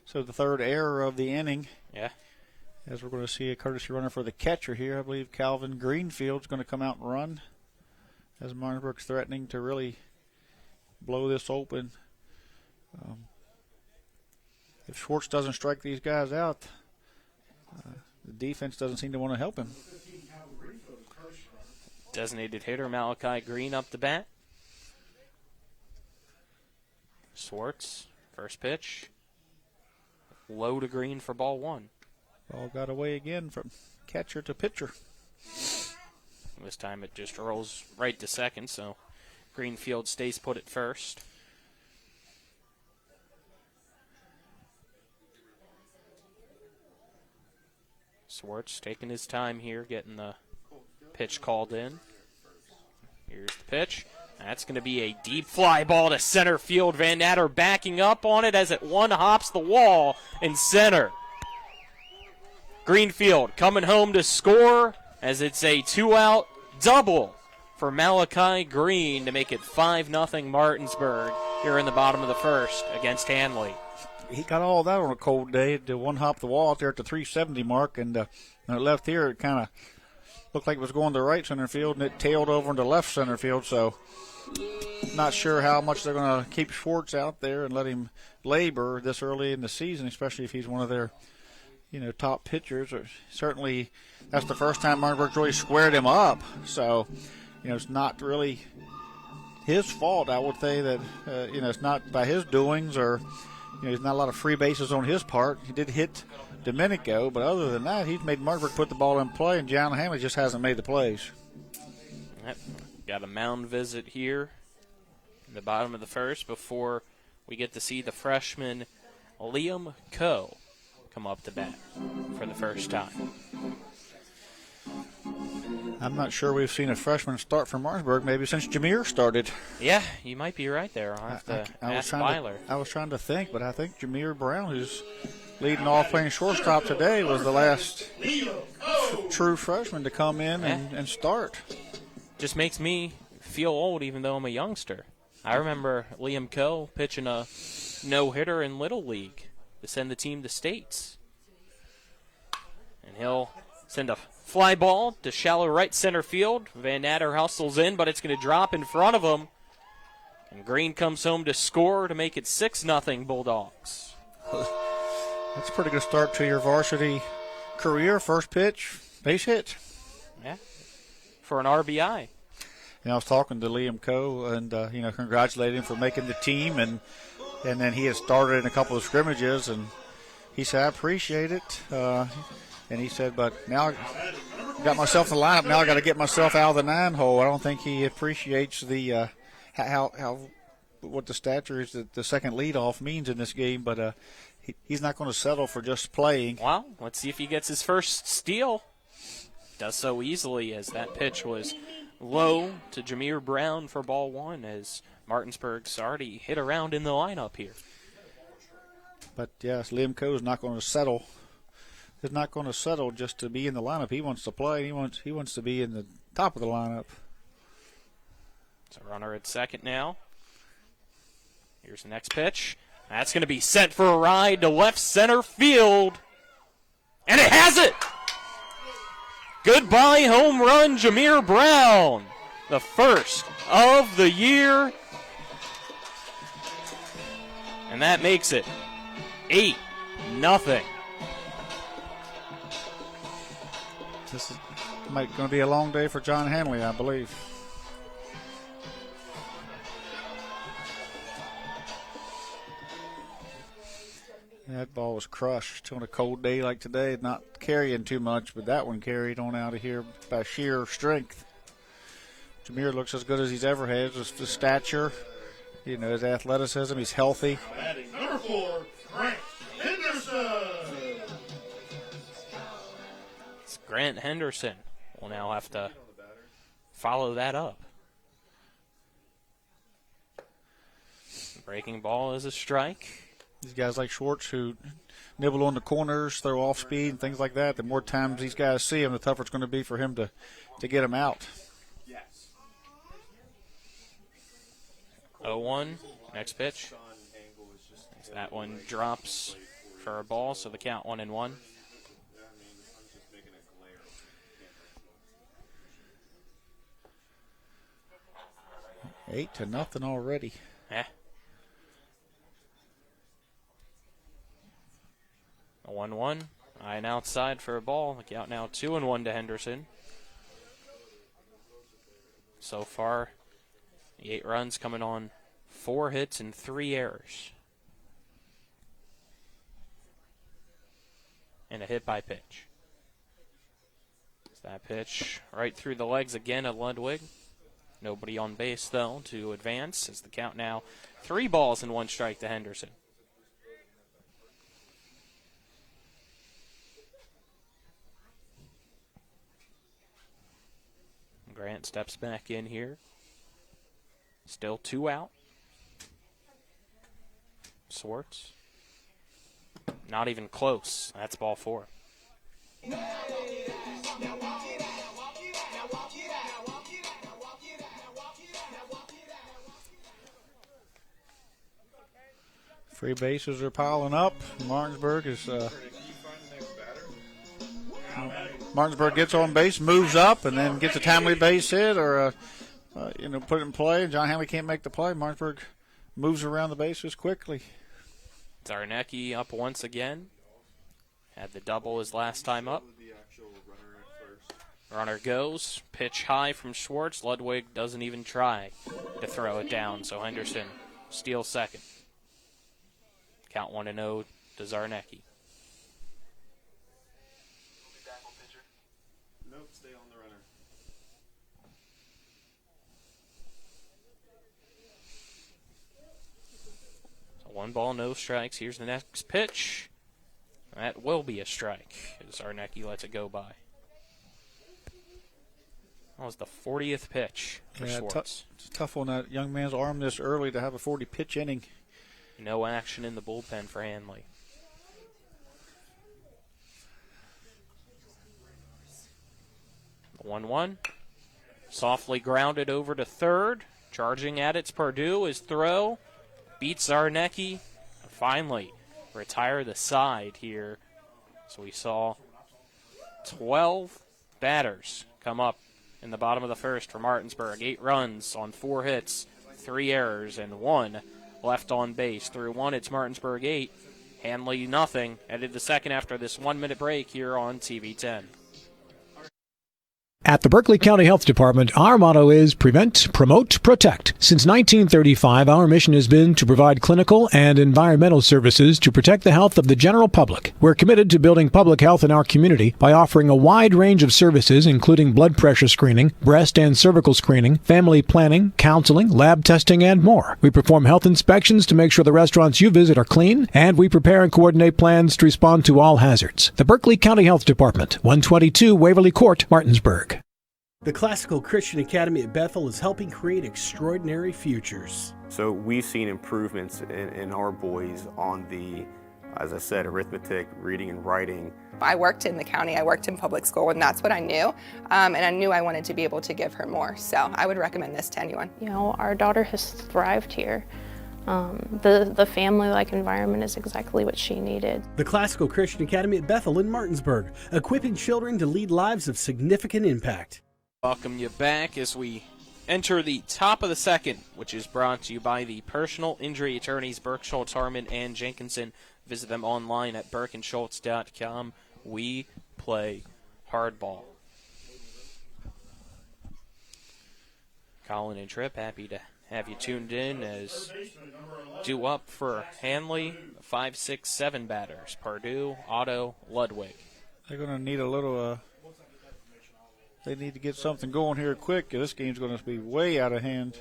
so the third error of the inning. Yeah. As we're going to see a courtesy runner for the catcher here. I believe Calvin Greenfield's going to come out and run as Martinsburg's threatening to really blow this open. If Schwartz doesn't strike these guys out, the defense doesn't seem to want to help him. Designated hitter Malachi Green up the bat. Schwartz, first pitch. Low to Green for ball 1. Ball got away again from catcher to pitcher. This time it just rolls right to second, so Greenfield stays put at first. Schwartz taking his time here, getting the pitch called in. Here's the pitch. That's going to be a deep fly ball to center field. Van Natter backing up on it as it hops the wall in center. Greenfield coming home to score as it's a 2-out double for Malachi Green to make it 5-0 Martinsburg here in the bottom of the first against Handley. He got all that on a cold day. To one hop the wall out there at the 370 mark, and when it left here, it kind of looked like it was going to right center field, and it tailed over into left center field. So not sure how much they're going to keep Schwartz out there and let him labor this early in the season, especially if he's one of their top pitchers. Or certainly that's the first time Martinsburg's really squared him up. So, it's not really his fault. I would say that it's not by his doings, or there's not a lot of free bases on his part. He did hit Domenico, but other than that, he's made Martinsburg put the ball in play, and John Handley just hasn't made the plays. Yep. Got a mound visit here in the bottom of the first before we get to see the freshman Liam Coe come up to bat for the first time. I'm not sure we've seen a freshman start for Martinsburg maybe since Jameer started. Yeah, you might be right there. I'll have to ask Byler. I was trying to think, but I think Jameer Brown, who's leading off playing shortstop today, was the last true freshman to come in and start. Just makes me feel old even though I'm a youngster. I remember Liam Coe pitching a no-hitter in Little League to send the team to states. And he'll send a fly ball to shallow right center field. Van Natter hustles in, but it's going to drop in front of him. And Green comes home to score to make it 6-0 Bulldogs. That's a pretty good start to your varsity career. First pitch, base hit. Yeah, for an RBI. I was talking to Liam Coe and, congratulating him for making the team. And then he had started in a couple of scrimmages, and he said, I appreciate it. And he said, but now I got myself in the lineup. Now I got to get myself out of the 9-hole. I don't think he appreciates the what the stature is that the second leadoff means in this game. But he's not going to settle for just playing. Well, let's see if he gets his first steal. Does so easily, as that pitch was low to Jameer Brown for ball one, as Martinsburg's already hit around in the lineup here. But yes, Liam Coe is not going to settle. He's not going to settle just to be in the lineup. He wants to play. He wants to be in the top of the lineup. It's a runner at second now. Here's the next pitch. That's going to be sent for a ride to left center field. And it has it! Goodbye home run, Jameer Brown. The first of the year. And that makes it 8-0. This is going to be a long day for John Handley, I believe. That ball was crushed on a cold day like today, not carrying too much, but that one carried on out of here by sheer strength. Jameer looks as good as he's ever had, just the stature, his athleticism, he's healthy. Batting number 4, Grant Henderson. Grant Henderson will now have to follow that up. Breaking ball is a strike. These guys like Schwartz who nibble on the corners, throw off speed and things like that, the more times these guys see him, the tougher it's going to be for him to get him out. 0-1, next pitch. That one drops for a ball, so the count 1-1. Eight to nothing already. Yeah. A 1-1. Iron outside for a ball. The count now 2-1 to Henderson. So far, the 8 runs coming on 4 hits and 3 errors. And a hit by pitch. That pitch right through the legs again of Ludwig. Nobody on base, though, to advance, as the count now 3 balls and 1 strike to Henderson. Grant steps back in here. Still 2 out. Swartz. Not even close. That's ball 4. Free bases are piling up. Martinsburg gets on base, moves up, and then gets a timely base hit or put it in play. John Handley can't make the play. Martinsburg moves around the bases quickly. Zarnecki up once again. Had the double his last time up. Runner goes. Pitch high from Schwartz. Ludwig doesn't even try to throw it down, so Henderson steals second. Count 1-0 to Zarnecki. Nope, stay on the runner. So 1 ball, no strikes. Here's the next pitch. That will be a strike as Zarnecki lets it go by. That was the 40th pitch for Schwartz. It's tough on that young man's arm this early to have a 40-pitch inning. No action in the bullpen for Handley. The 1-1. Softly grounded over to third. Charging at its Purdue. His throw beats Zarnecki. Finally retire the side here. So we saw 12 batters come up in the bottom of the first for Martinsburg. 8 runs on 4 hits, 3 errors, and 1 left on base. Through 1, it's Martinsburg 8, Handley nothing. Headed to second after this 1-minute break here on TV 10. At the Berkeley County Health Department, our motto is prevent, promote, protect. Since 1935, our mission has been to provide clinical and environmental services to protect the health of the general public. We're committed to building public health in our community by offering a wide range of services, including blood pressure screening, breast and cervical screening, family planning, counseling, lab testing, and more. We perform health inspections to make sure the restaurants you visit are clean, and we prepare and coordinate plans to respond to all hazards. The Berkeley County Health Department, 122 Waverly Court, Martinsburg. The Classical Christian Academy at Bethel is helping create extraordinary futures. So we've seen improvements in our boys on the, as I said, arithmetic, reading and writing. I worked in the county, I worked in public school, and that's what I knew. And I knew I wanted to be able to give her more. So I would recommend this to anyone. You know, our daughter has thrived here. The family-like environment is exactly what she needed. The Classical Christian Academy at Bethel in Martinsburg, equipping children to lead lives of significant impact. Welcome you back as we enter the top of the second, which is brought to you by the personal injury attorneys Burke, Schultz, Harmon, and Jenkinson. Visit them online at burkeandschultz.com. We play hardball. Colin and Tripp, happy to have you tuned in as due up for Handley, 5, 6, 7 batters. Purdue, Otto, Ludwig. They're going to need a little... They need to get something going here quick. This game's going to be way out of hand.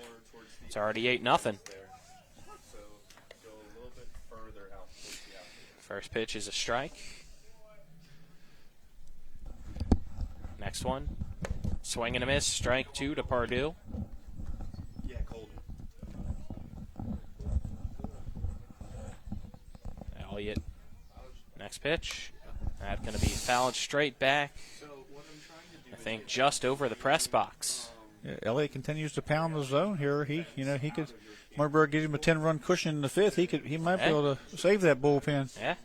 It's already 8-0. First pitch is a strike. Next one. Swing and a miss. Strike 2 to Purdue. Elliott. Next pitch. That's going to be fouled straight back. I think just over the press box. Yeah, Elliott continues to pound the zone here. He could. Marburg gives him a 10-run cushion in the 5th. He might be able to save that bullpen. Yeah.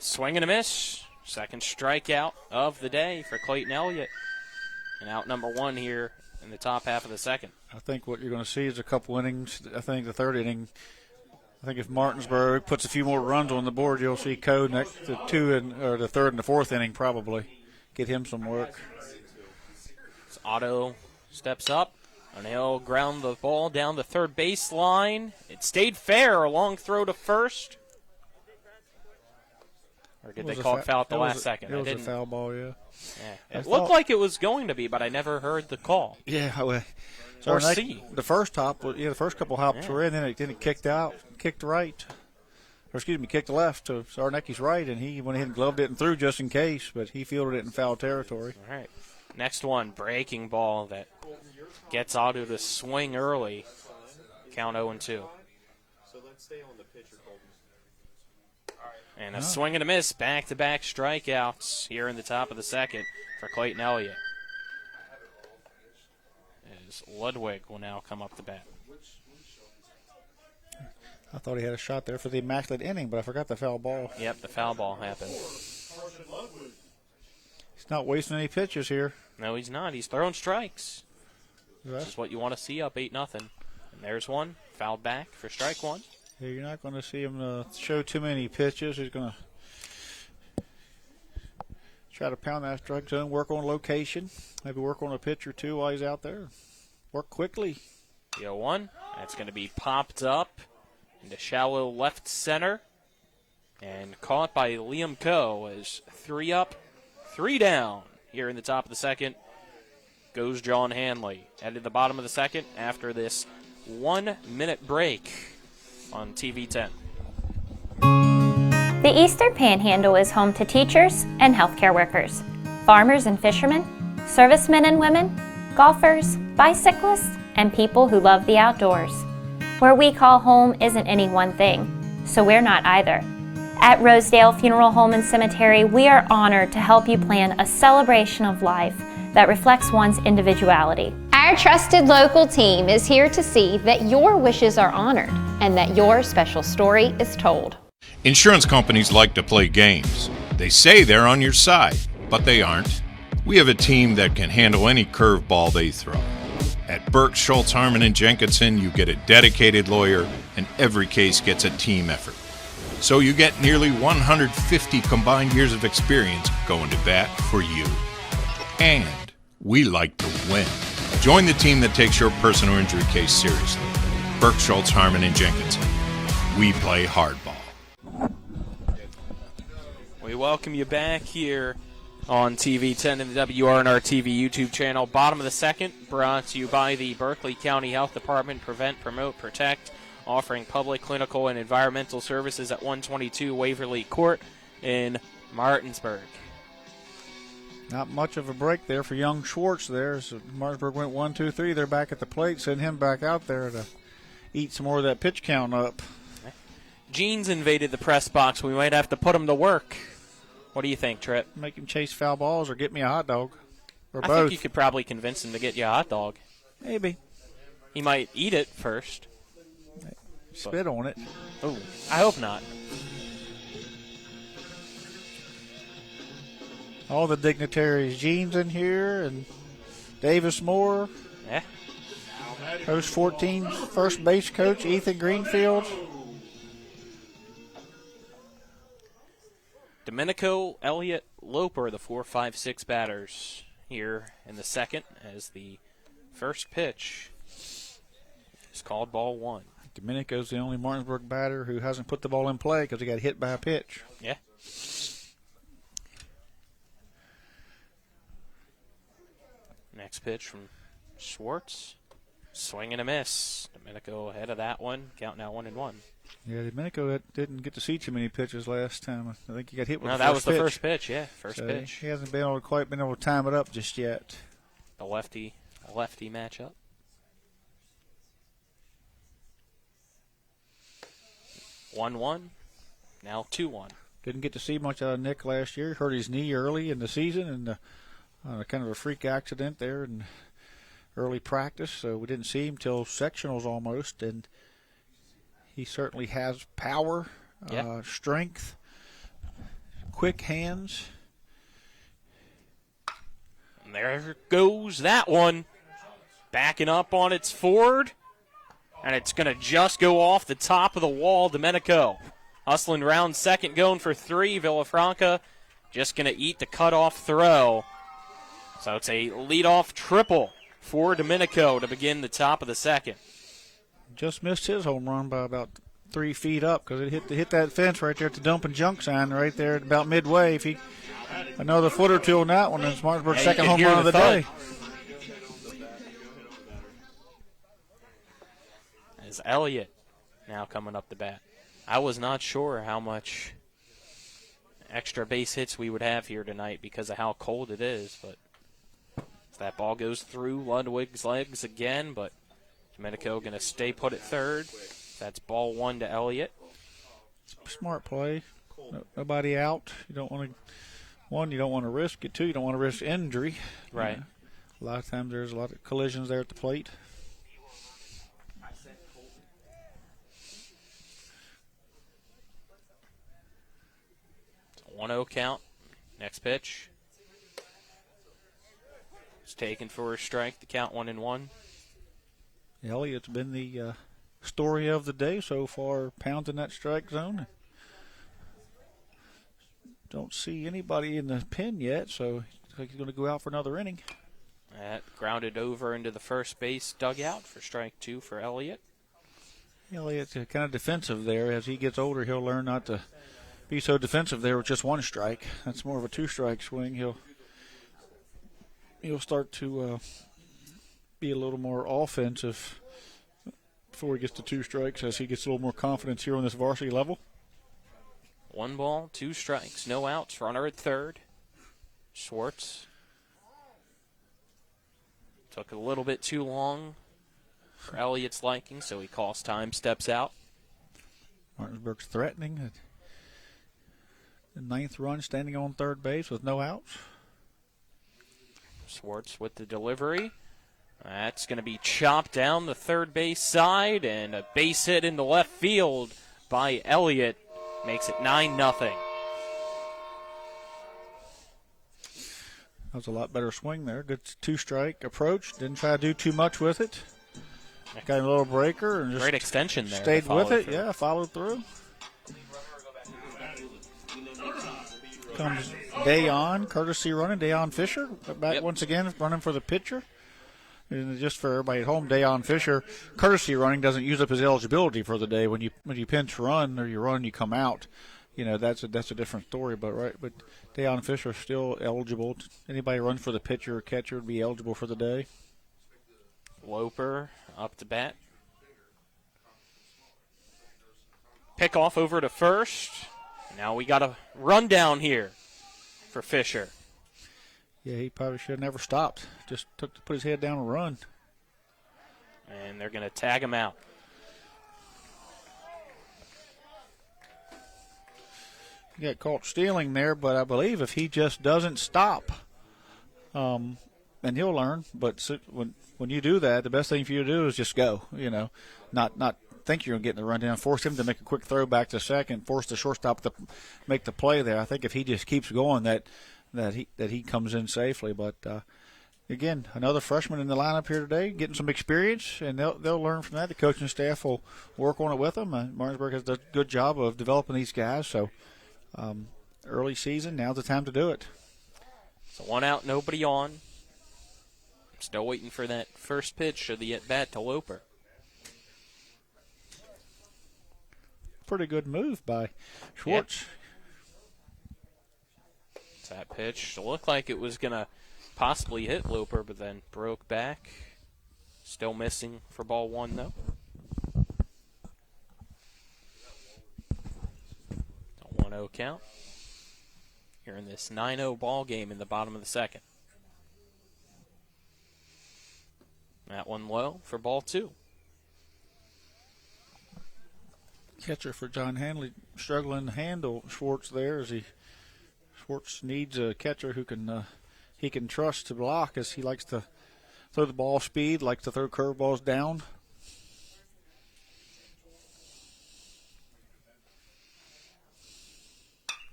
Swing and a miss. Second strikeout of the day for Clayton Elliott. And out number 1 here in the top half of the second. I think what you're going to see is a couple innings. I think the third inning. I think if Martinsburg puts a few more runs on the board, you'll see Code next to the third and the 4th inning probably. Get him some work. So Otto steps up, and he'll ground the ball down the third baseline. It stayed fair, a long throw to first. Or did they call it foul at the last second? It was a foul ball, yeah. It looked like it was going to be, but I never heard the call. Yeah, or see. The first hop, the first couple hops were in, then it kicked out, kicked right. Or kicked left to Zarnecki's right, and he went ahead and gloved it and threw just in case, but he fielded it in foul territory. All right. Next one, breaking ball that gets Otto to swing early. Count 0-2. So let's stay on the pitcher, Colton. And a swing and a miss, back-to-back strikeouts here in the top of the second for Clayton Elliott. As Ludwig will now come up to bat. I thought he had a shot there for the immaculate inning, but I forgot the foul ball. Yep, the foul ball happened. He's not wasting any pitches here. No, he's not. He's throwing strikes. Which is what you want to see up 8-0. And there's one, fouled back for strike 1. Yeah, you're not going to see him show too many pitches. He's going to Try to pound that strike zone, work on location, maybe work on a pitch or two while he's out there. Work quickly. 0-1. That's going to be popped up into shallow left center and caught by Liam Coe as 3 up, 3 down here in the top of the second. Goes John Handley. At the bottom of the second after this 1-minute break on TV 10. The Eastern Panhandle is home to teachers and healthcare workers, farmers and fishermen, servicemen and women, golfers, bicyclists, and people who love the outdoors. Where we call home isn't any one thing, so we're not either. At Rosedale Funeral Home and Cemetery, we are honored to help you plan a celebration of life that reflects one's individuality. Our trusted local team is here to see that your wishes are honored and that your special story is told. Insurance companies like to play games. They say they're on your side, but they aren't. We have a team that can handle any curveball they throw. At Burke, Schultz, Harmon, and Jenkinson, you get a dedicated lawyer, and every case gets a team effort. So you get nearly 150 combined years of experience going to bat for you. And we like to win. Join the team that takes your personal injury case seriously. Burke, Schultz, Harmon, and Jenkinson. We play hardball. We welcome you back here on TV 10 and the WRNR TV YouTube channel. Bottom of the second, brought to you by the Berkeley County Health Department. Prevent, Promote, Protect, offering public, clinical, and environmental services at 122 Waverly Court in Martinsburg. Not much of a break there for young Schwartz there. So Martinsburg went 1-2-3. They're back at the plate. Send him back out there to eat some more of that pitch count up. Jeans invaded the press box. We might have to put him to work. What do you think, Tripp? Make him chase foul balls or get me a hot dog. Or I both. think you could probably convince him to get you a hot dog. Maybe. He might eat it first. Spit on it. Oh, I hope not. All the dignitaries. Jeans in here and Davis Moore. Yeah. Post 14 first base coach Ethan Greenfield. Domenico, Elliott, Loper, the 4-5-6 batters here in the second as the first pitch is called ball 1. Domenico's the only Martinsburg batter who hasn't put the ball in play because he got hit by a pitch. Yeah. Next pitch from Schwartz. Swing and a miss. Domenico ahead of that one. Count now 1-1. Yeah, Domenico didn't get to see too many pitches last time. I think he got hit with no, the that first was pitch. the first pitch, yeah. First so pitch. He hasn't quite been able to time it up just yet. A lefty matchup. One, now 2-1. Didn't get to see much out of Nick last year. Hurt his knee early in the season and kind of a freak accident there in early practice, so we didn't see him till sectionals almost. And he certainly has power, strength, quick hands. And there goes that one. Backing up on its forward. And it's going to just go off the top of the wall. Domenico hustling round second, going for 3. Villafranca just going to eat the cutoff throw. So it's a leadoff triple for Domenico to begin the top of the second. Just missed his home run by about 3 feet up because it hit that fence right there at the dump and junk sign right there at about midway. If he another foot or two on that one, it's Martinsburg's second home run of the day. As Elliott now coming up the bat. I was not sure how much extra base hits we would have here tonight because of how cold it is, but that ball goes through Ludwig's legs again, but Domenico going to stay put at third. That's ball 1 to Elliott. Smart play. Nobody out. You don't want to. 1, you don't want to risk it. 2, you don't want to risk injury. Right. A lot of times there's a lot of collisions there at the plate. 1-0 count. Next pitch. It's taken for a strike. The count 1-1. Elliott's been the story of the day so far, pounding that strike zone. don't see anybody in the pen yet, so I think he's going to go out for another inning. That grounded over into the first base dugout for strike 2 for Elliott. Elliott's kind of defensive there. As he gets older, he'll learn not to be so defensive there with just one strike. That's more of a 2-strike swing. He'll start to be a little more offensive before he gets to 2 strikes as he gets a little more confidence here on this varsity level. 1 ball, 2 strikes, no outs, runner at third. Schwartz took a little bit too long for Elliott's liking, so he calls time, steps out. Martinsburg's threatening. The 9th run standing on third base with no outs. Schwartz with the delivery. That's going to be chopped down the third base side, and a base hit into left field by Elliott makes it 9-0. That was a lot better swing there. Good 2-strike approach. Didn't try to do too much with it. Got a little breaker and just great extension there. Stayed with it. Yeah, followed through. Comes Dayon, courtesy running. Dayon Fisher back once again, running for the pitcher. And just for everybody at home, Dayon Fisher, courtesy running doesn't use up his eligibility for the day. When you pinch run or you run, you come out. That's a different story. But Dayon Fisher is still eligible. Anybody who runs for the pitcher or catcher would be eligible for the day. Loper up to bat. Pick off over to first. Now we got a rundown here for Fisher. Yeah, he probably should have never stopped. Just took to put his head down and run. And they're going to tag him out. He got caught stealing there, but I believe if he just doesn't stop, and he'll learn. But when you do that, the best thing for you to do is just go. Not think you're going to get in the rundown. Force him to make a quick throw back to second. Force the shortstop to make the play there. I think if he just keeps going, that he comes in safely. But again, another freshman in the lineup here today, getting some experience, and they'll learn from that. The coaching staff will work on it with them. Martinsburg has done a good job of developing these guys. So early season, now's the time to do it. So 1 out, nobody on. Still waiting for that first pitch of the at-bat to Loper. Pretty good move by Schwartz. Yep. That pitch looked like it was going to possibly hit Loper, but then broke back. Still missing for ball 1, though. 1-0 count. Here in this 9-0 ball game in the bottom of the second. That one low for ball 2. Catcher for John Handley struggling to handle Schwartz there as Schwartz needs a catcher who he can trust to block, as he likes to throw the ball speed, likes to throw curveballs down.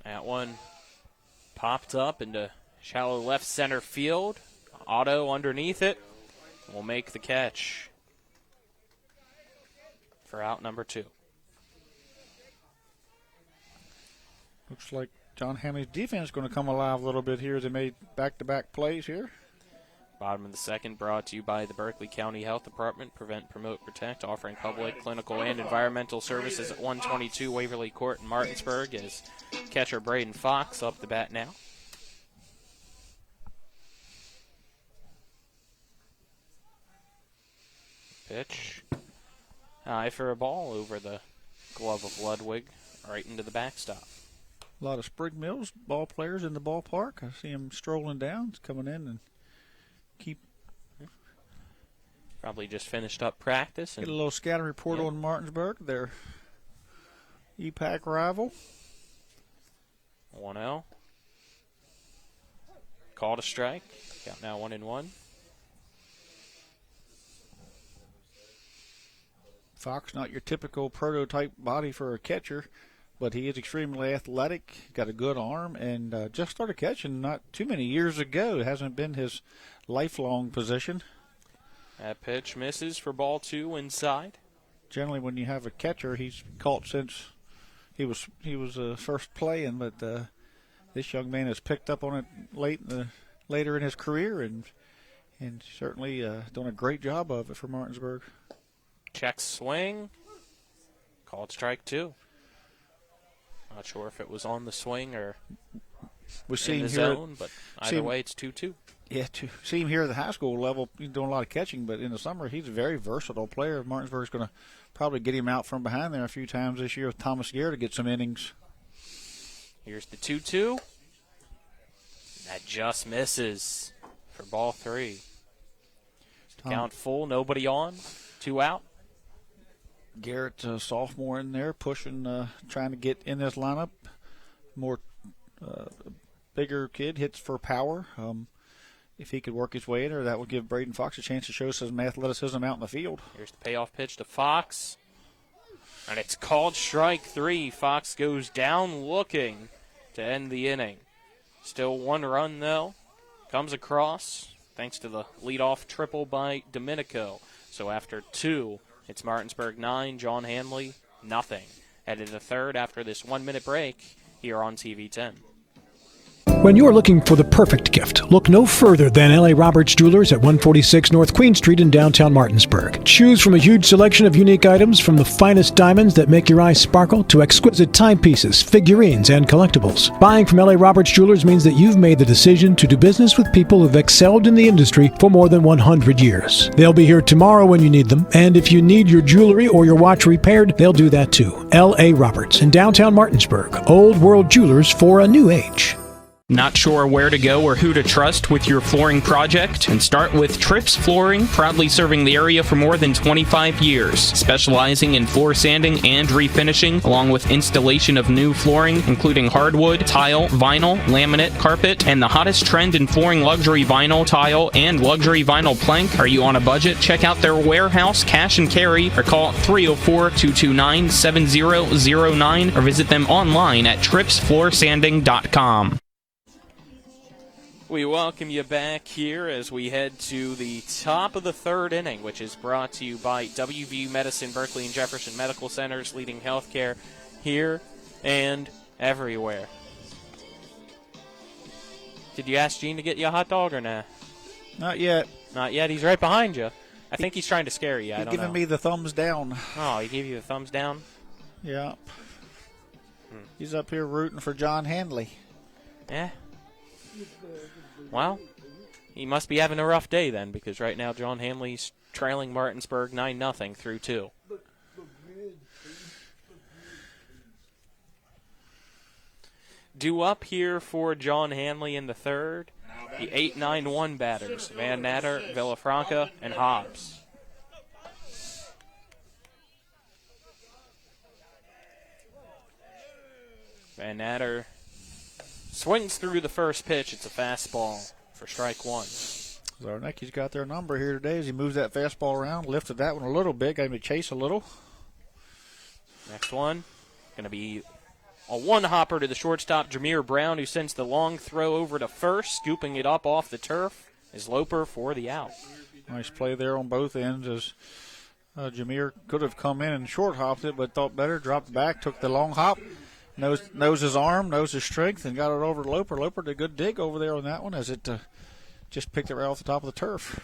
That one popped up into shallow left center field. Otto underneath it will make the catch for out number 2. Looks like John Handley's defense is going to come alive a little bit here as they made back-to-back plays here. Bottom of the second, brought to you by the Berkeley County Health Department. Prevent, Promote, Protect, offering public, clinical, and environmental services at 122 Waverly Court in Martinsburg, as catcher Braden Fox up the bat now. Pitch. High for a ball over the glove of Ludwig, right into the backstop. A lot of Spring Mills ball players in the ballpark. I see him strolling down. He's coming in and probably just finished up practice. Get a little scouting report on Martinsburg, their EPAC rival. 1-0. Called a strike. Count now 1-1. Fox, not your typical prototype body for a catcher, but he is extremely athletic, got a good arm, and just started catching not too many years ago. It hasn't been his lifelong position. That pitch misses for ball 2 inside. Generally, when you have a catcher, he's caught since he was first playing, but this young man has picked up on it later in his career and certainly done a great job of it for Martinsburg. Check swing. Called strike 2. Not sure if it was on the swing or in the zone, but either way, it's 2-2. Yeah, to see him here at the high school level, he's doing a lot of catching, but in the summer, he's a very versatile player. Martinsburg's going to probably get him out from behind there a few times this year with Thomas Gear to get some innings. Here's the 2-2. That just misses for ball 3. Count full, nobody on, 2 out. Garrett, sophomore in there, pushing, trying to get in this lineup. More bigger kid, hits for power. If he could work his way in there, that would give Braden Fox a chance to show some athleticism out in the field. Here's the payoff pitch to Fox. And it's called strike 3. Fox goes down looking to end the inning. Still 1 run, though. Comes across thanks to the leadoff triple by Domenico. So after 2, it's Martinsburg 9, John Handley nothing. Headed to third after this 1-minute break here on TV 10. When you're looking for the perfect gift, look no further than L.A. Roberts Jewelers at 146 North Queen Street in downtown Martinsburg. Choose from a huge selection of unique items, from the finest diamonds that make your eyes sparkle to exquisite timepieces, figurines, and collectibles. Buying from L.A. Roberts Jewelers means that you've made the decision to do business with people who've excelled in the industry for more than 100 years. They'll be here tomorrow when you need them, and if you need your jewelry or your watch repaired, they'll do that too. L.A. Roberts in downtown Martinsburg. Old World Jewelers for a new age. Not sure where to go or who to trust with your flooring project? And start with Trips Flooring, proudly serving the area for more than 25 years, specializing in floor sanding and refinishing, along with installation of new flooring, including hardwood, tile, vinyl, laminate, carpet, and the hottest trend in flooring, luxury vinyl, tile, and luxury vinyl plank. Are you on a budget? Check out their warehouse, cash and carry, or call 304-229-7009, or visit them online at tripsfloorsanding.com. We welcome you back here as we head to the top of the 3rd inning, which is brought to you by WVU Medicine, Berkeley and Jefferson Medical Centers, leading healthcare here and everywhere. Did you ask Gene to get you a hot dog or nah? Not yet. Not yet. He's right behind you. I think he's trying to scare you. I don't know. He's giving me the thumbs down. Oh, he gave you the thumbs down? Yeah. He's up here rooting for John Handley. Yeah. Well, he must be having a rough day then, because right now John Handley's trailing Martinsburg 9-0 through 2. Due up here for John Handley in the 3rd, the 8-9-1 batters, Van Natter, Villafranca, and Hobbs. Van Natter swings through the first pitch. It's a fastball for strike 1. Zarnecki's got their number here today as he moves that fastball around, lifted that one a little bit, got him to chase a little. Next one, going to be a one-hopper to the shortstop, Jameer Brown, who sends the long throw over to first, scooping it up off the turf, is Loper for the out. Nice play there on both ends as Jameer could have come in and short-hopped it, but thought better, dropped back, took the long hop. Knows his arm, knows his strength, and got it over to Loper. Loper did a good dig over there on that one as it just picked it right off the top of the turf.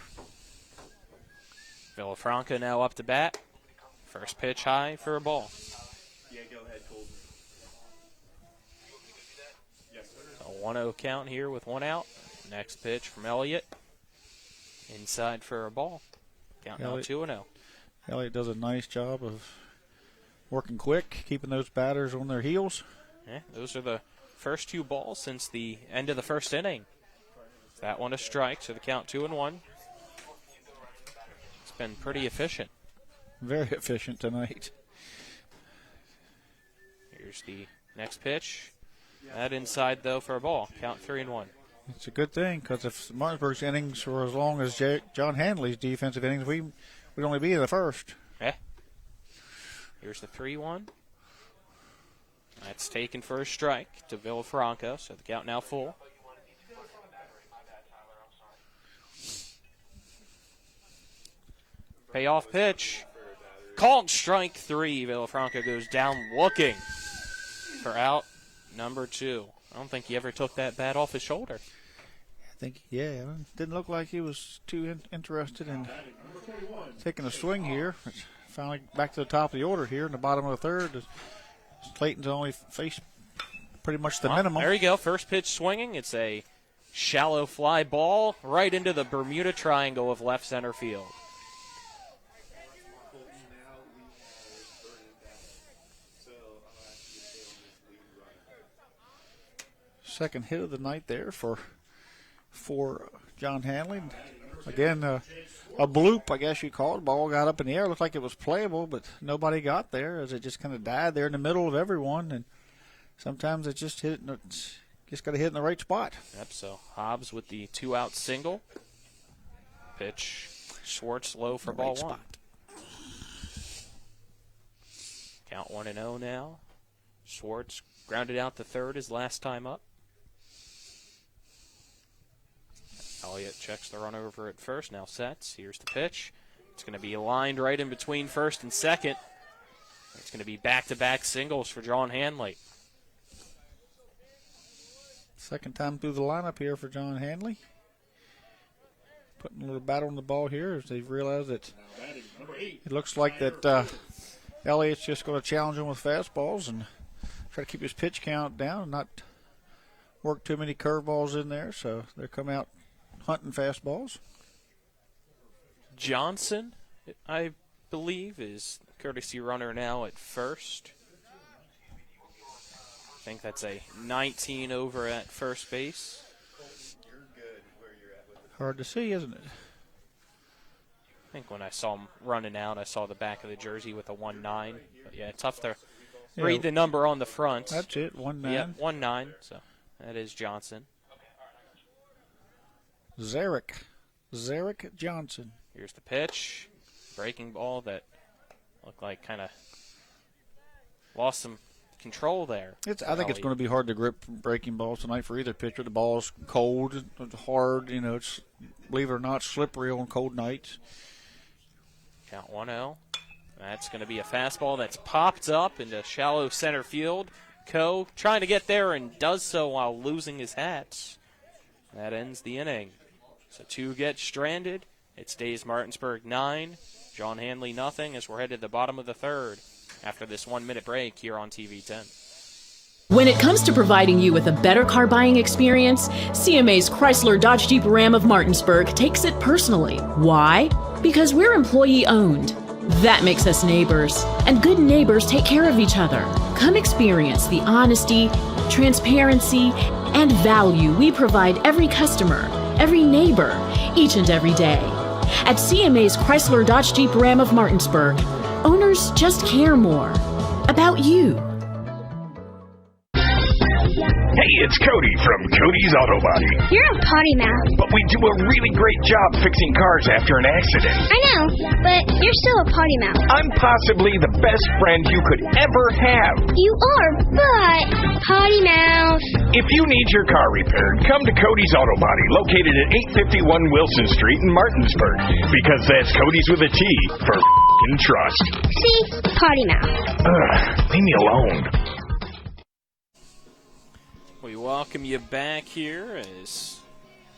Villafranca now up to bat. First pitch high for a ball. Yeah, go ahead, Colton. Yes, sir. A 1-0 count here with 1 out. Next pitch from Elliott. Inside for a ball. Count now 2-0. Elliott does a nice job of working quick, keeping those batters on their heels. Yeah, those are the first 2 balls since the end of the first inning. That one a strike, so the count 2-1. It's been pretty efficient. Very efficient tonight. Here's the next pitch. That inside, though, for a ball. Count 3-1. It's a good thing, because if Martinsburg's innings were as long as John Handley's defensive innings, we'd only be in the first. Yeah. Here's the 3-1. That's taken for a strike to Villafranca, so the count now full. Payoff pitch. Called strike 3. Villafranca goes down looking for out number 2. I don't think he ever took that bat off his shoulder. I think, yeah, didn't look like he was too interested in taking a swing here. It's finally back to the top of the order here in the bottom of the third. Clayton's only faced pretty much the minimum. There you go. First pitch swinging. It's a shallow fly ball right into the Bermuda Triangle of left center field. Second hit of the night there for John Handley. Again, a bloop, I guess you call it. Ball got up in the air. Looked like it was playable, but nobody got there as it just kind of died there in the middle of everyone. And sometimes it just hit. Just got to hit in the right spot. Yep. So Hobbs with the 2-out single. Pitch. Schwartz low for ball one. Count 1-0 now. Schwartz grounded out to third his last time up. Elliott checks the run over at first, now sets. Here's the pitch. It's going to be lined right in between first and second. It's going to be back-to-back singles for John Handley. Second time through the lineup here for John Handley. Putting a little bat on the ball here as they've realized that it looks like that Elliott's just going to challenge him with fastballs and try to keep his pitch count down and not work too many curveballs in there. So they're coming out hunting fastballs. Johnson, I believe, is courtesy runner now at first. I think that's a 19 over at first base. Hard to see, isn't it? I think when I saw him running out, I saw the back of the jersey with a 1-9. But yeah, tough to read the number on the front. That's it, 1-9. Yep, 1-9. So that is Johnson. Zarek Johnson. Here's the pitch. Breaking ball that looked like kind of lost some control there. I think it's going to be hard to grip breaking balls tonight for either pitcher. The ball's cold, it's hard. You know, it's, believe it or not, slippery on cold nights. Count 1-0. That's going to be a fastball that's popped up into shallow center field. Coe trying to get there and does so while losing his hat. That ends the inning. So 2 get stranded. It stays Martinsburg 9. John Handley nothing as we're headed to the bottom of the third after this 1-minute break here on TV 10. When it comes to providing you with a better car buying experience, CMA's Chrysler Dodge Jeep Ram of Martinsburg takes it personally. Why? Because we're employee owned. That makes us neighbors, and good neighbors take care of each other. Come experience the honesty, transparency, and value we provide every customer, every neighbor, each and every day. At CMA's Chrysler Dodge Jeep Ram of Martinsburg, owners just care more about you. Hey, it's Cody from Cody's Auto Body. You're a potty mouth. But we do a really great job fixing cars after an accident. I know, but you're still a potty mouth. I'm possibly the best friend you could ever have. You are, but potty mouth. If you need your car repaired, come to Cody's Auto Body, located at 851 Wilson Street in Martinsburg. Because that's Cody's with a T for f***ing trust. See? Potty mouth. Leave me alone. We welcome you back here as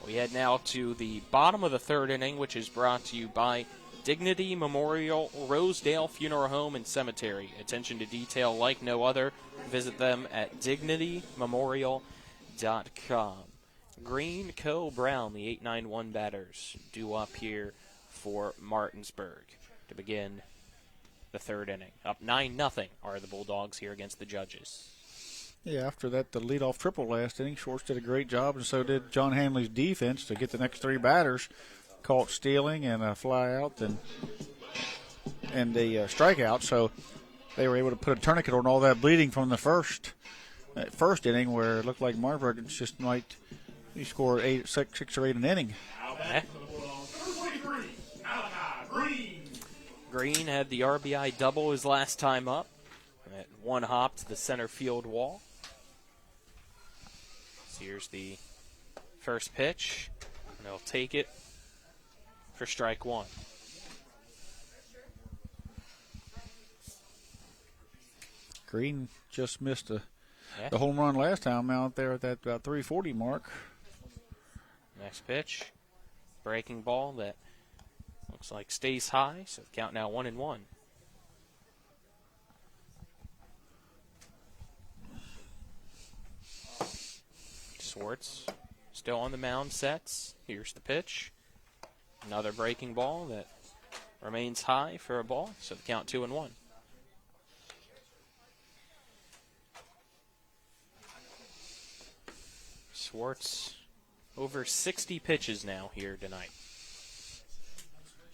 we head now to the bottom of the third inning, which is brought to you by Dignity Memorial Rosedale Funeral Home and Cemetery. Attention to detail like no other. Visit them at dignitymemorial.com. Green, Coe, Brown, the 8-9-1 batters, due up here for Martinsburg to begin the third inning. Up 9-0 are the Bulldogs here against the Judges. Yeah, after that, the leadoff triple last inning, Schwartz did a great job, and so did John Handley's defense to get the next 3 batters caught stealing and a fly out and a strikeout. So they were able to put a tourniquet on all that bleeding from the first inning, where it looked like Marburg just might score 6 or 8 an inning. Green had the RBI double his last time up. At one hop to the center field wall. So here's the first pitch, and they'll take it for strike 1. Green just missed a the home run last time out there at that 340 mark. Next pitch, breaking ball that looks like stays high, so the count now 1-1. Swartz still on the mound, sets. Here's the pitch. Another breaking ball that remains high for a ball, so the count 2-1. Swartz over 60 pitches now here tonight.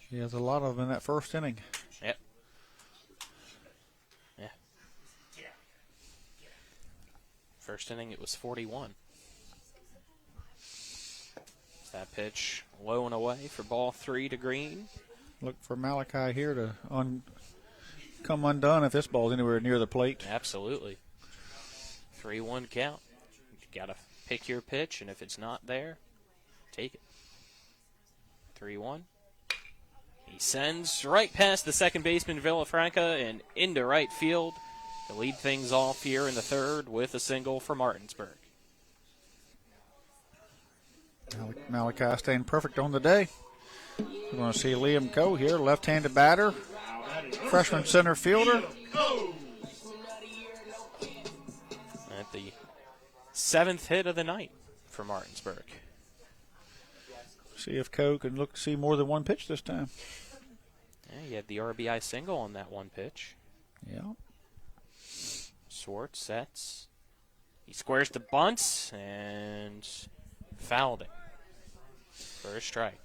He has a lot of them in that first inning. Yep. Yeah. First inning, it was 41. That pitch low and away for ball 3 to Green. Look for Malachi here to come undone if this ball's anywhere near the plate. Absolutely. 3-1 count. You got to pick your pitch, and if it's not there, take it. 3-1. He sends right past the second baseman, Villafranca, and into right field to lead things off here in the third with a single for Martinsburg. Malachi staying perfect on the day. We're going to see Liam Coe here, left-handed batter, freshman center fielder. At the 7th hit of the night for Martinsburg. See if Coe can see more than one pitch this time. Yeah, he had the RBI single on that one pitch. Yeah. Swartz sets. He squares the bunts and fouled it for a strike.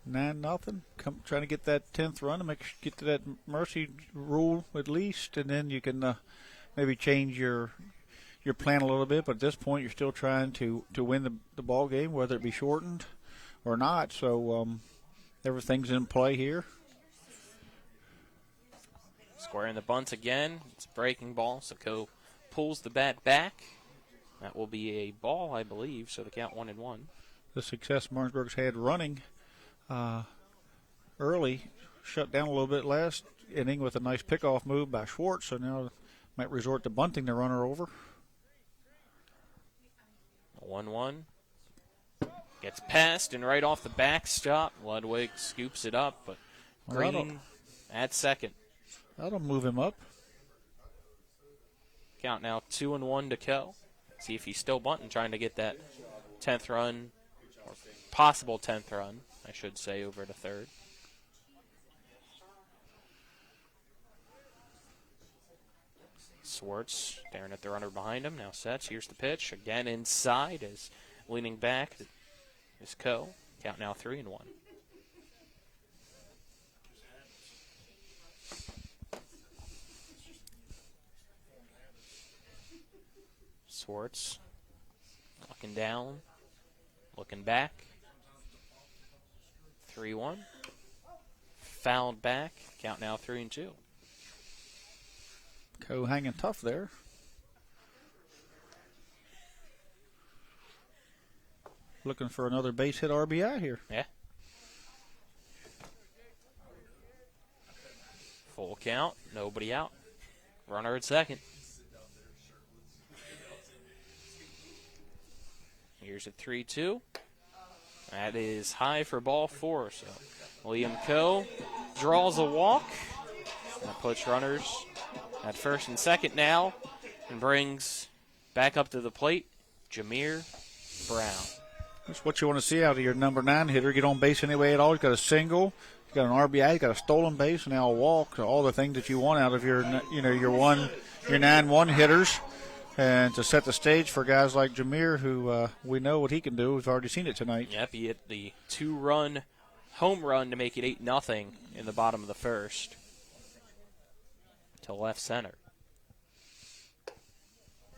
9-0. Trying to get that 10th run and get to that mercy rule at least, and then you can maybe change your plan a little bit. But at this point, you're still trying to win the ball game, whether it be shortened or not. So everything's in play here. Squaring the bunts again. It's a breaking ball, so Coe pulls the bat back. That will be a ball, I believe, so the count 1-1. The success Martinsburg's had running early shut down a little bit last inning with a nice pickoff move by Schwartz, so now might resort to bunting the runner over. 1-1. Gets past and right off the backstop. Ludwig scoops it up, but Green at second. That'll move him up. Count now 2-1 to Coe. See if he's still bunting, trying to get that 10th run, or possible 10th run, I should say, over to third. Swartz staring at the runner behind him, now sets. Here's the pitch, again inside, as leaning back is Coe. Count now 3-1. Swartz looking down, looking back. 3-1. Fouled back. Count now 3-2. Coe hanging tough there. Looking for another base hit RBI here. Yeah. Full count. Nobody out. Runner at second. Here's a 3-2. That is high for ball 4. So Liam Coe draws a walk. That puts runners at first and second now and brings back up to the plate Jameer Brown. That's what you want to see out of your number 9 hitter. Get on base anyway at all. He's got a single. He's got an RBI. He's got a stolen base and now a walk. So all the things that you want out of your 9-1 hitters. And to set the stage for guys like Jameer, who we know what he can do. We've already seen it tonight. Yep, he hit the 2-run home run to make it 8-0 in the bottom of the first to left center.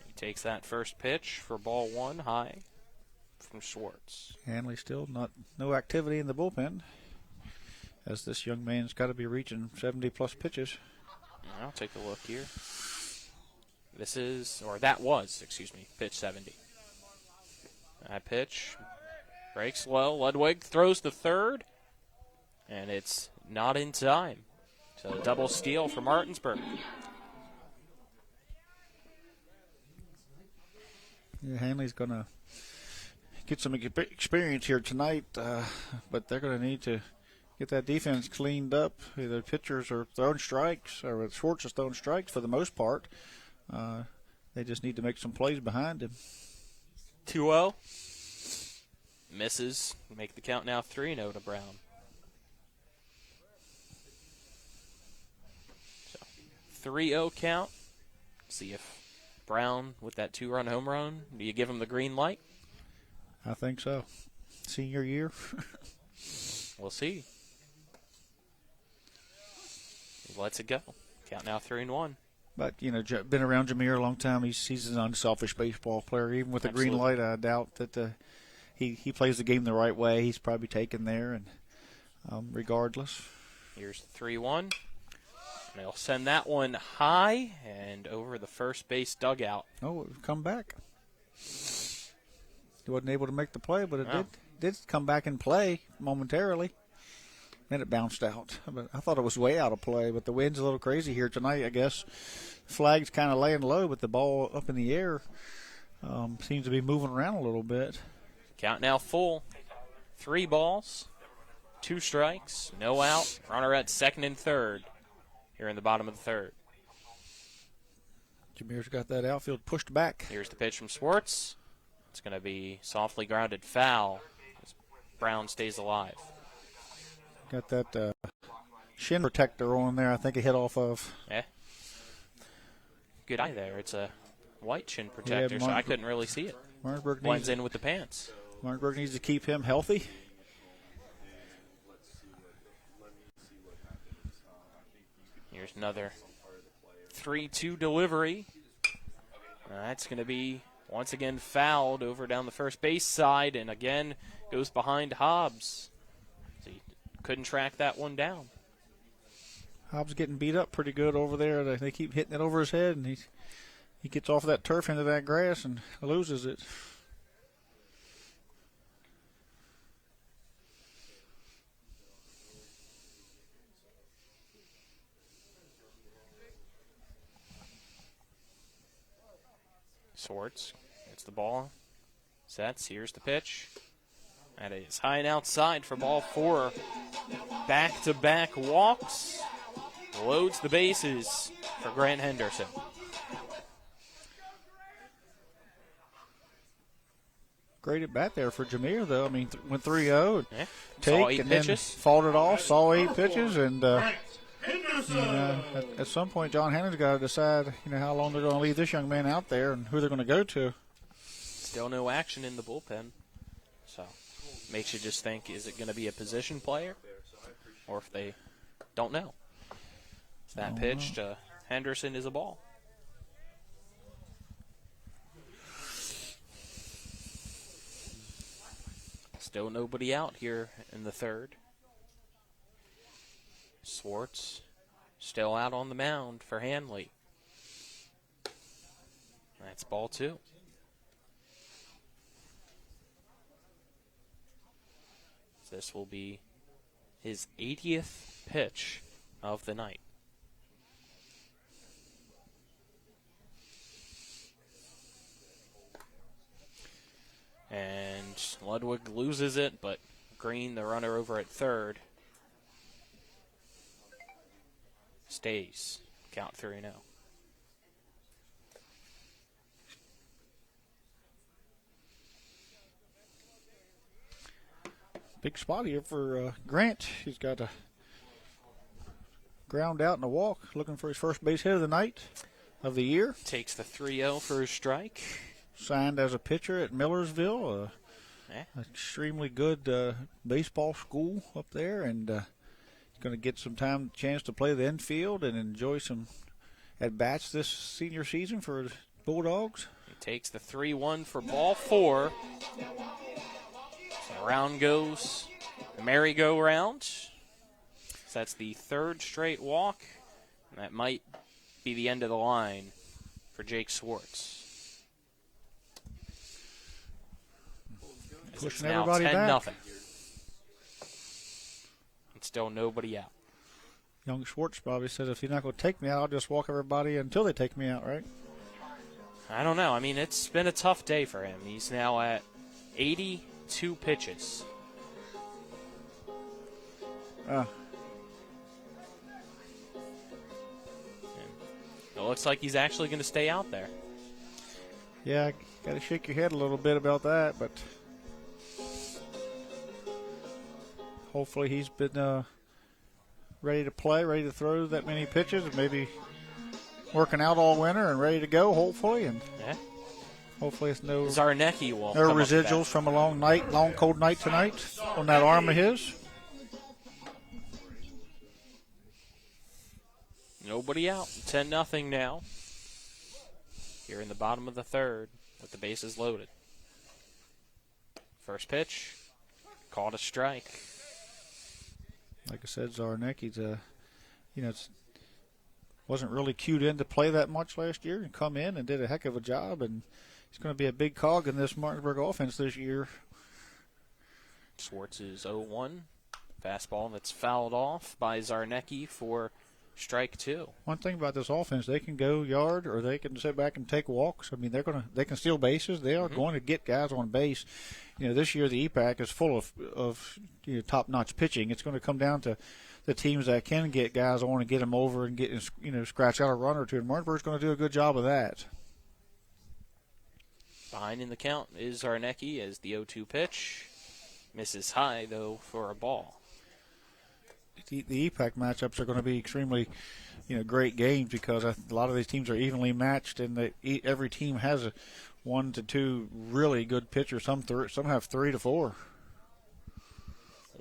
He takes that first pitch for ball 1 high from Schwartz. Handley still no activity in the bullpen, as this young man's got to be reaching 70-plus pitches. I'll take a look here. That was, pitch 70. That pitch breaks low. Ludwig throws the third, and it's not in time. So double steal for Martinsburg. Yeah, Handley's going to get some experience here tonight, but they're going to need to get that defense cleaned up. The pitchers are throwing strikes, or Schwartz is throwing strikes for the most part. They just need to make some plays behind him. 2-0. Misses. Make the count now 3-0 to Brown. So 3-0 count. See if Brown, with that 2-run home run, do you give him the green light? I think so. Senior year. We'll see. He lets it go. Count now 3-1. But, you know, been around Jameer a long time. He's an unselfish baseball player. Even with the green light, I doubt that he plays the game the right way. He's probably taken there, and regardless. Here's the 3-1. And they'll send that one high and over the first base dugout. Oh, it come back. He wasn't able to make the play, but it did come back and play momentarily. Then it bounced out. But I thought it was way out of play, but the wind's a little crazy here tonight, I guess. Flag's kind of laying low, but the ball up in the air seems to be moving around a little bit. Count now full. 3 balls, 2 strikes, no out. Runner at second and third here in the bottom of the third. Jameer's got that outfield pushed back. Here's the pitch from Schwartz. It's going to be softly grounded foul as Brown stays alive. Got that shin protector on there, I think he hit off of. Yeah. Good eye there. It's a white chin protector, so I couldn't really see it. Martinsburg blends in with the pants. Martinsburg needs to keep him healthy. Here's another 3-2 delivery. That's going to be once again fouled over down the first base side, and again goes behind Hobbs. So he couldn't track that one down. Hobbs getting beat up pretty good over there. They keep hitting it over his head, and he gets off that turf into that grass and loses it. Schwartz gets the ball, sets, here's the pitch. That is high and outside for ball 4. Back-to-back walks, loads the bases for Grant Henderson. Great at bat there for Jameer, though. I mean, went 3-0. Yeah. Take 8 and pitches. then fought it off, saw 8 pitches, and at some point, John Hannon's got to decide, how long they're going to leave this young man out there and who they're going to go to. Still no action in the bullpen, so makes you just think: is it going to be a position player, or if they don't know? That pitch to Henderson is a ball. Still nobody out here in the third. Schwartz still out on the mound for Handley. That's ball 2. This will be his 80th pitch of the night. And Ludwig loses it, but Green, the runner over at third, stays. Count 3-0. Big spot here for Grant. He's got a ground out and a walk, looking for his first base hit of the night, of the year. Takes the 3-0 for his strike. Signed as a pitcher at Millersville, extremely good baseball school up there, and he's going to get some chance to play the infield and enjoy some at-bats this senior season for his Bulldogs. He takes the 3-1 for ball 4. So around goes the merry-go-round. So that's the 3rd straight walk, and that might be the end of the line for Jake Schwartz. Pushing it's now everybody 10-0. And still nobody out. Young Schwartz probably said, if you're not going to take me out, I'll just walk everybody until they take me out, right? I don't know. I mean, it's been a tough day for him. He's now at 82 pitches. It looks like he's actually going to stay out there. Yeah, got to shake your head a little bit about that, but hopefully he's been ready to play, ready to throw that many pitches, and maybe working out all winter and ready to go, hopefully. And hopefully it's no Zarnecki will no residuals from a long cold night tonight on that arm of his. Nobody out. 10-0 now. Here in the bottom of the third with the bases loaded. First pitch, called a strike. Like I said, Zarnecki's wasn't really cued in to play that much last year and come in and did a heck of a job, and he's going to be a big cog in this Martinsburg offense this year. Swartz is 0-1. Fastball that's fouled off by Zarnecki for strike two. One thing about this offense, they can go yard or they can sit back and take walks. I mean, they can steal bases. They are going to get guys on base. This year the EPAC is full of top-notch pitching. It's going to come down to the teams that can get guys on and get them over and get scratch out a run or two. And Martinsburg's going to do a good job of that. Behind in the count is Zarnecki as the 0-2 pitch. Misses high, though, for a ball. The EPAC matchups are going to be extremely, great games because a lot of these teams are evenly matched, and every team has 1 to 2 really good pitchers. Some have 3 to 4.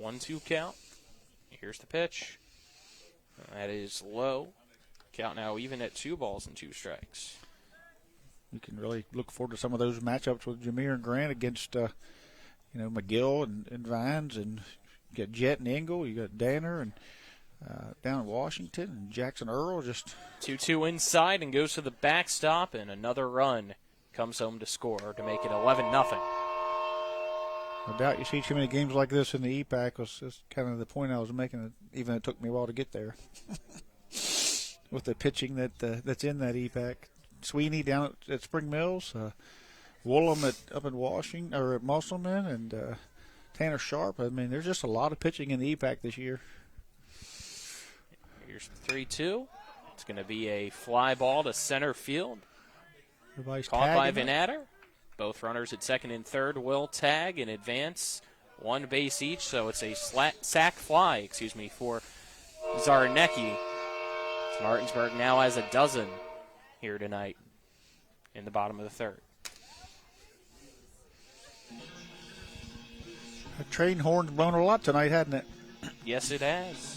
1-2 count. Here's the pitch. That is low. Count now even at 2 balls and 2 strikes. You can really look forward to some of those matchups with Jameer and Grant against, McGill and Vines, and you got Jet and Engel. You got Danner and down in Washington, and Jackson Earl. Just 2-2 inside and goes to the backstop, and another run comes home to score to make it 11-0. I doubt you see too many games like this in the EPAC. Was kind of the point I was making. Even it took me a while to get there. With the pitching that's in that EPAC, Sweeney down at Spring Mills, Woolham up in Washington or at Musselman, and Tanner Sharp. I mean, there's just a lot of pitching in the EPAC this year. Here's 3-2. It's going to be a fly ball to center field. Everybody's caught by tagging Van Adder. Both runners at second and third will tag and advance 1 base each, so it's a sac fly, for Zarnecki. Martinsburg now has a dozen here tonight in the bottom of the third. The train horn's blown a lot tonight, hasn't it? Yes, it has.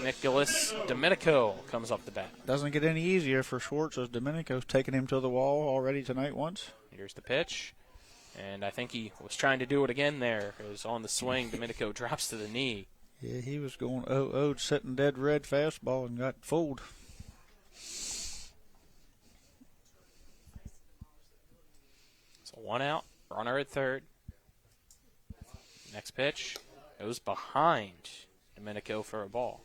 Nicholas Domenico comes up the bat. Doesn't get any easier for Schwartz as Domenico's taking him to the wall already tonight once. Here's the pitch. And I think he was trying to do it again there. It was on the swing. Domenico drops to the knee. Yeah, he was going 0-0, sitting dead red fastball and got fooled. So 1 out, runner at third. Next pitch goes behind Domenico for a ball.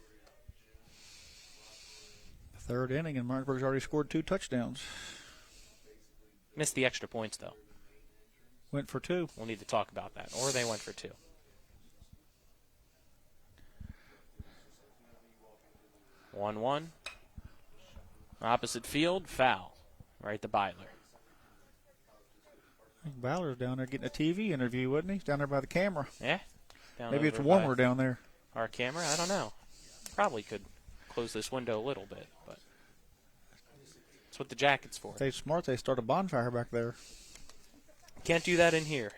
Third inning, and Martinsburg's already scored 2 touchdowns. Missed the extra points, though. Went for 2. We'll need to talk about that. Or they went for 2. 1-1. Opposite field, foul. Right to Byler. I think Byler's down there getting a TV interview, wasn't he? He's down there by the camera. Yeah. Maybe it's warmer down there. Our camera? I don't know. Probably could close this window a little bit, but that's what the jacket's for. They're smart. They start a bonfire back there. Can't do that in here.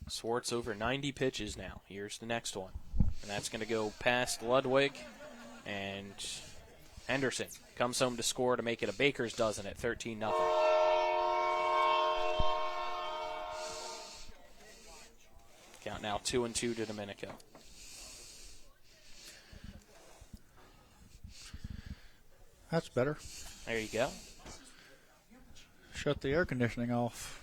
Swartz over 90 pitches now. Here's the next one. And that's going to go past Ludwig. And Henderson comes home to score to make it a baker's dozen at 13-0. Count now 2-2 to Domenico. That's better. There you go. Shut the air conditioning off.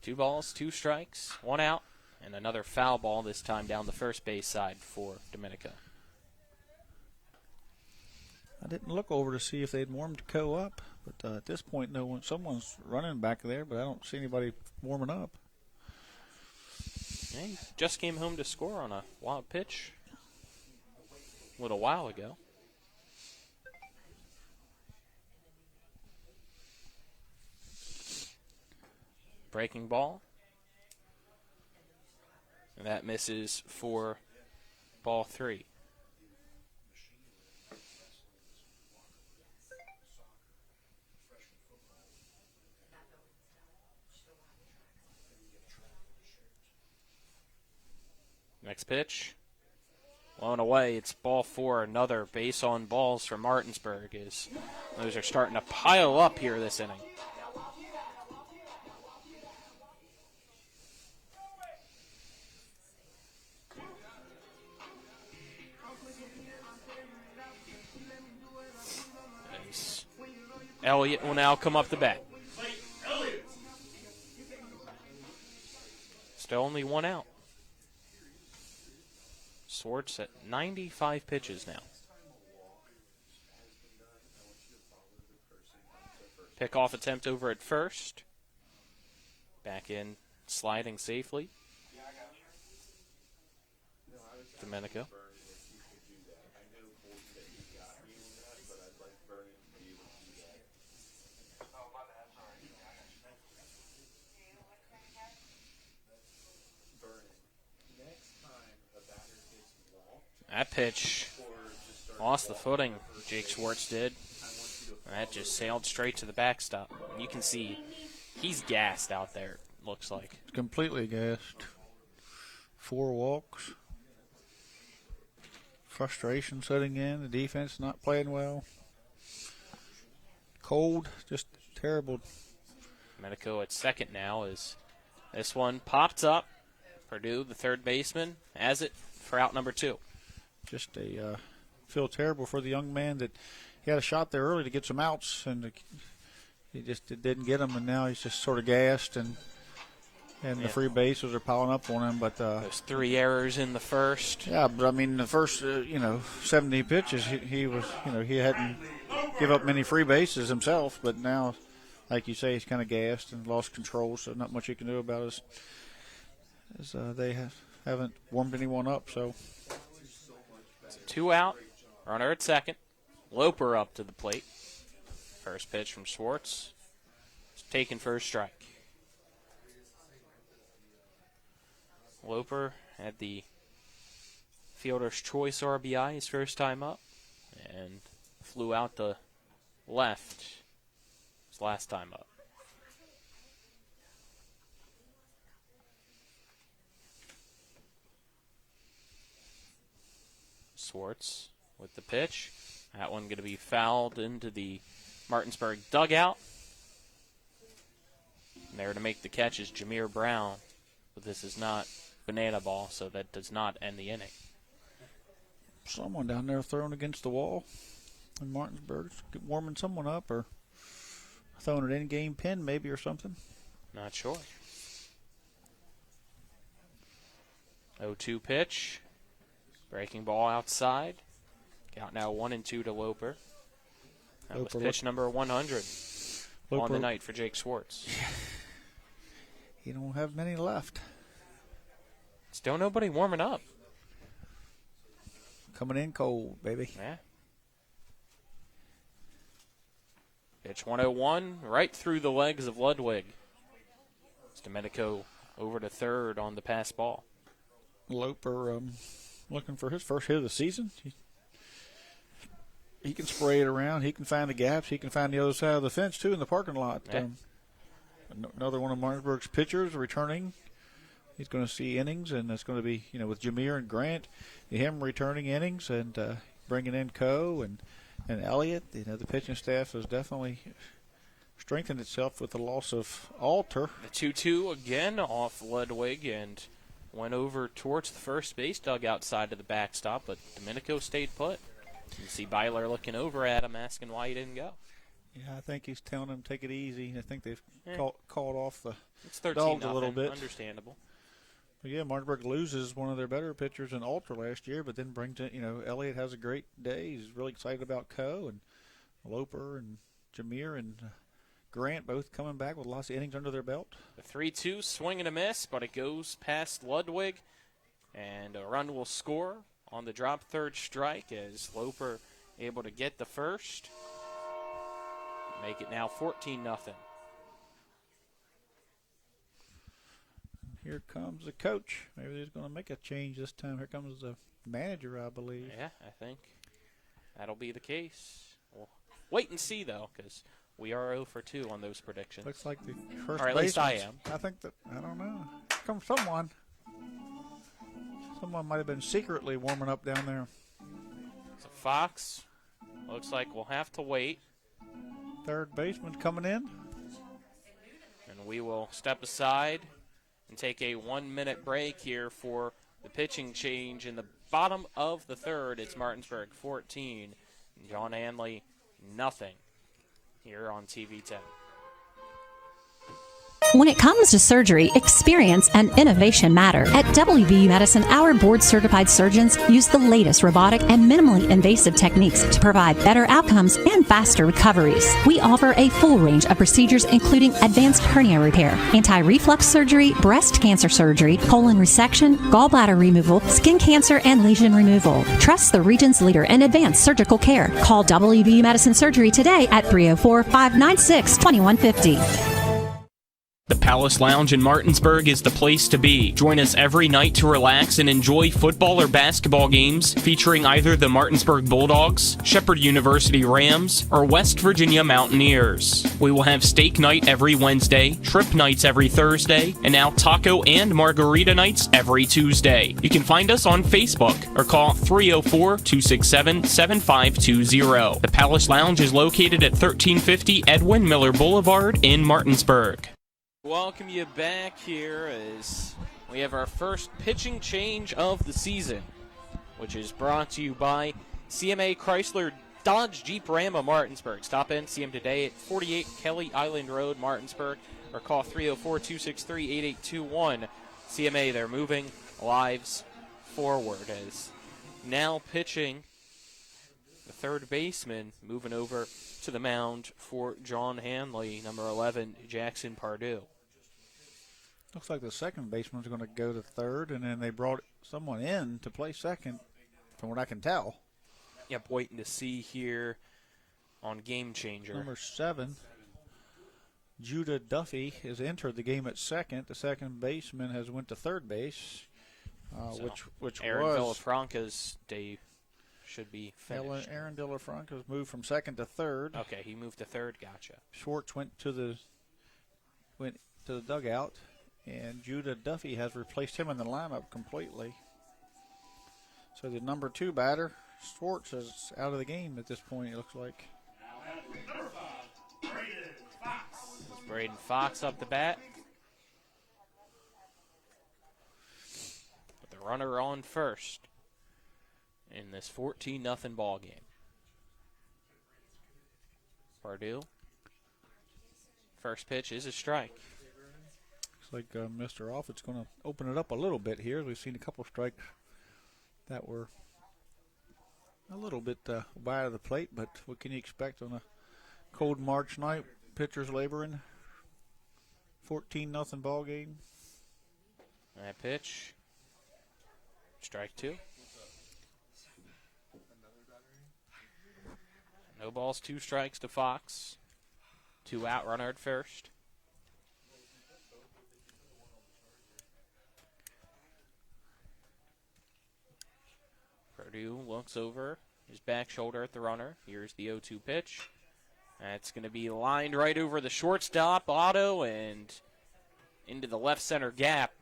2 balls, 2 strikes, 1 out, and another foul ball, this time down the first base side for Domenico. I didn't look over to see if they'd warmed Co up, but at this point, someone's running back there, but I don't see anybody warming up. Yeah, he just came home to score on a wild pitch a little while ago. Breaking ball. And that misses for ball 3. Next pitch. Blown away. It's ball 4. Another base on balls for Martinsburg as those are starting to pile up here this inning. As Elliott will now come up the bat. Still only 1 out. Swartz at 95 pitches now. Pickoff attempt over at first. Back in, sliding safely. Domenico. That pitch lost the footing, Jake Schwartz did. That just sailed straight to the backstop. You can see he's gassed out there, looks like. Completely gassed. 4 walks. Frustration setting in. The defense not playing well. Cold, just terrible. Domenico at second now as this one pops up. Purdue, the third baseman, has it for out number 2. Just feel terrible for the young man that he had a shot there early to get some outs, and he just didn't get them, and now he's just sort of gassed, and the free bases are piling up on him. But those 3 errors in the first. Yeah, but I mean the first 70 pitches he was he hadn't give up many free bases himself, but now, like you say, he's kind of gassed and lost control, so not much you can do about it. As they haven't warmed anyone up, so. 2 out, runner at second. Loper up to the plate. First pitch from Schwartz. It's taken for a strike. Loper had the fielder's choice RBI his first time up and flew out the left his last time up. Schwartz with the pitch. That one going to be fouled into the Martinsburg dugout. And there to make the catch is Jameer Brown. But this is not banana ball, so that does not end the inning. Someone down there throwing against the wall in Martinsburg, warming someone up, or throwing an in-game pin maybe or something. Not sure. 0-2 pitch. Breaking ball outside. Count now 1-2 to Loper. That was pitch number 100 on the night for Jake Schwartz. He don't have many left. Still nobody warming up. Coming in cold, baby. Yeah. Pitch 101 right through the legs of Ludwig. It's Domenico over to third on the pass ball. Loper looking for his first hit of the season. He can spray it around. He can find the gaps. He can find the other side of the fence, too, in the parking lot. Yeah. Another one of Martinsburg's pitchers returning. He's going to see innings, and it's going to be, with Jameer and Grant, him returning innings and bringing in Coe and Elliott. The pitching staff has definitely strengthened itself with the loss of Alter. The 2-2 again off Ludwig and went over towards the first base dugout side of the backstop, but Domenico stayed put. You see Byler looking over at him, asking why he didn't go. Yeah, I think he's telling them take it easy. I think they've Yeah. called off the It's 13-0, dogs a little bit. Understandable. But yeah, Martinsburg loses one of their better pitchers in Ultra last year, but then brings in, Elliott has a great day. He's really excited about Coe and Loper and Jameer and Grant both coming back with lots of innings under their belt. The 3-2 swing and a miss, but it goes past Ludwig, and a run will score on the drop third strike as Loper able to get the first. Make it now 14-0. Here comes the coach. Maybe he's going to make a change this time. Here comes the manager, I believe. Yeah, I think that'll be the case. We'll wait and see, though, because we are 0 for 2 on those predictions. Looks like the first or at least I baseman. am. I think that, I don't know. Here comes someone. Someone might have been secretly warming up down there. So Fox, looks like we'll have to wait. Third baseman coming in. And we will step aside and take a 1-minute break here for the pitching change in the bottom of the third. It's Martinsburg 14, John Handley nothing here on TV 10. When it comes to surgery, experience and innovation matter. At WVU Medicine, our board-certified surgeons use the latest robotic and minimally invasive techniques to provide better outcomes and faster recoveries. We offer a full range of procedures including advanced hernia repair, anti-reflux surgery, breast cancer surgery, colon resection, gallbladder removal, skin cancer, and lesion removal. Trust the region's leader in advanced surgical care. Call WVU Medicine Surgery today at 304-596-2150. The Palace Lounge in Martinsburg is the place to be. Join us every night to relax and enjoy football or basketball games featuring either the Martinsburg Bulldogs, Shepherd University Rams, or West Virginia Mountaineers. We will have steak night every Wednesday, trip nights every Thursday, and now taco and margarita nights every Tuesday. You can find us on Facebook or call 304-267-7520. The Palace Lounge is located at 1350 Edwin Miller Boulevard in Martinsburg. Welcome you back here as we have our first pitching change of the season, which is brought to you by CMA Chrysler Dodge Jeep Ram of Martinsburg. Stop in, see them today at 48 Kelly Island Road, Martinsburg, or call 304-263-8821. CMA, they're moving lives forward as now pitching the third baseman, moving over to the mound for John Handley, number 11, Jackson Pardue. Looks like the second baseman's going to go to third, and then they brought someone in to play second, from what I can tell. Yep, waiting to see here on Game Changer. Number 7, Judah Duffy, has entered the game at second. The second baseman has went to third base, which Aaron was Villafranca's day should be finished. Aaron Villafranca's moved from second to third. Okay, he moved to third. Gotcha. Schwartz went to the dugout, and Judah Duffy has replaced him in the lineup completely. So the number 2 batter, Schwartz, is out of the game at this point, it looks like. Braden Fox up the bat. With the runner on first in this 14-0 ball game. Pardue. First pitch is a strike. Looks like Mr. Offit's going to open it up a little bit here. We've seen a couple strikes that were a little bit wide of the plate, but what can you expect on a cold March night? Pitchers laboring. 14-0 ball game. That pitch. Strike 2. No balls, 2 strikes to Fox. 2 out, runner at first. Purdue looks over his back shoulder at the runner. Here's the 0-2 pitch. That's going to be lined right over the shortstop, Otto, and into the left center gap.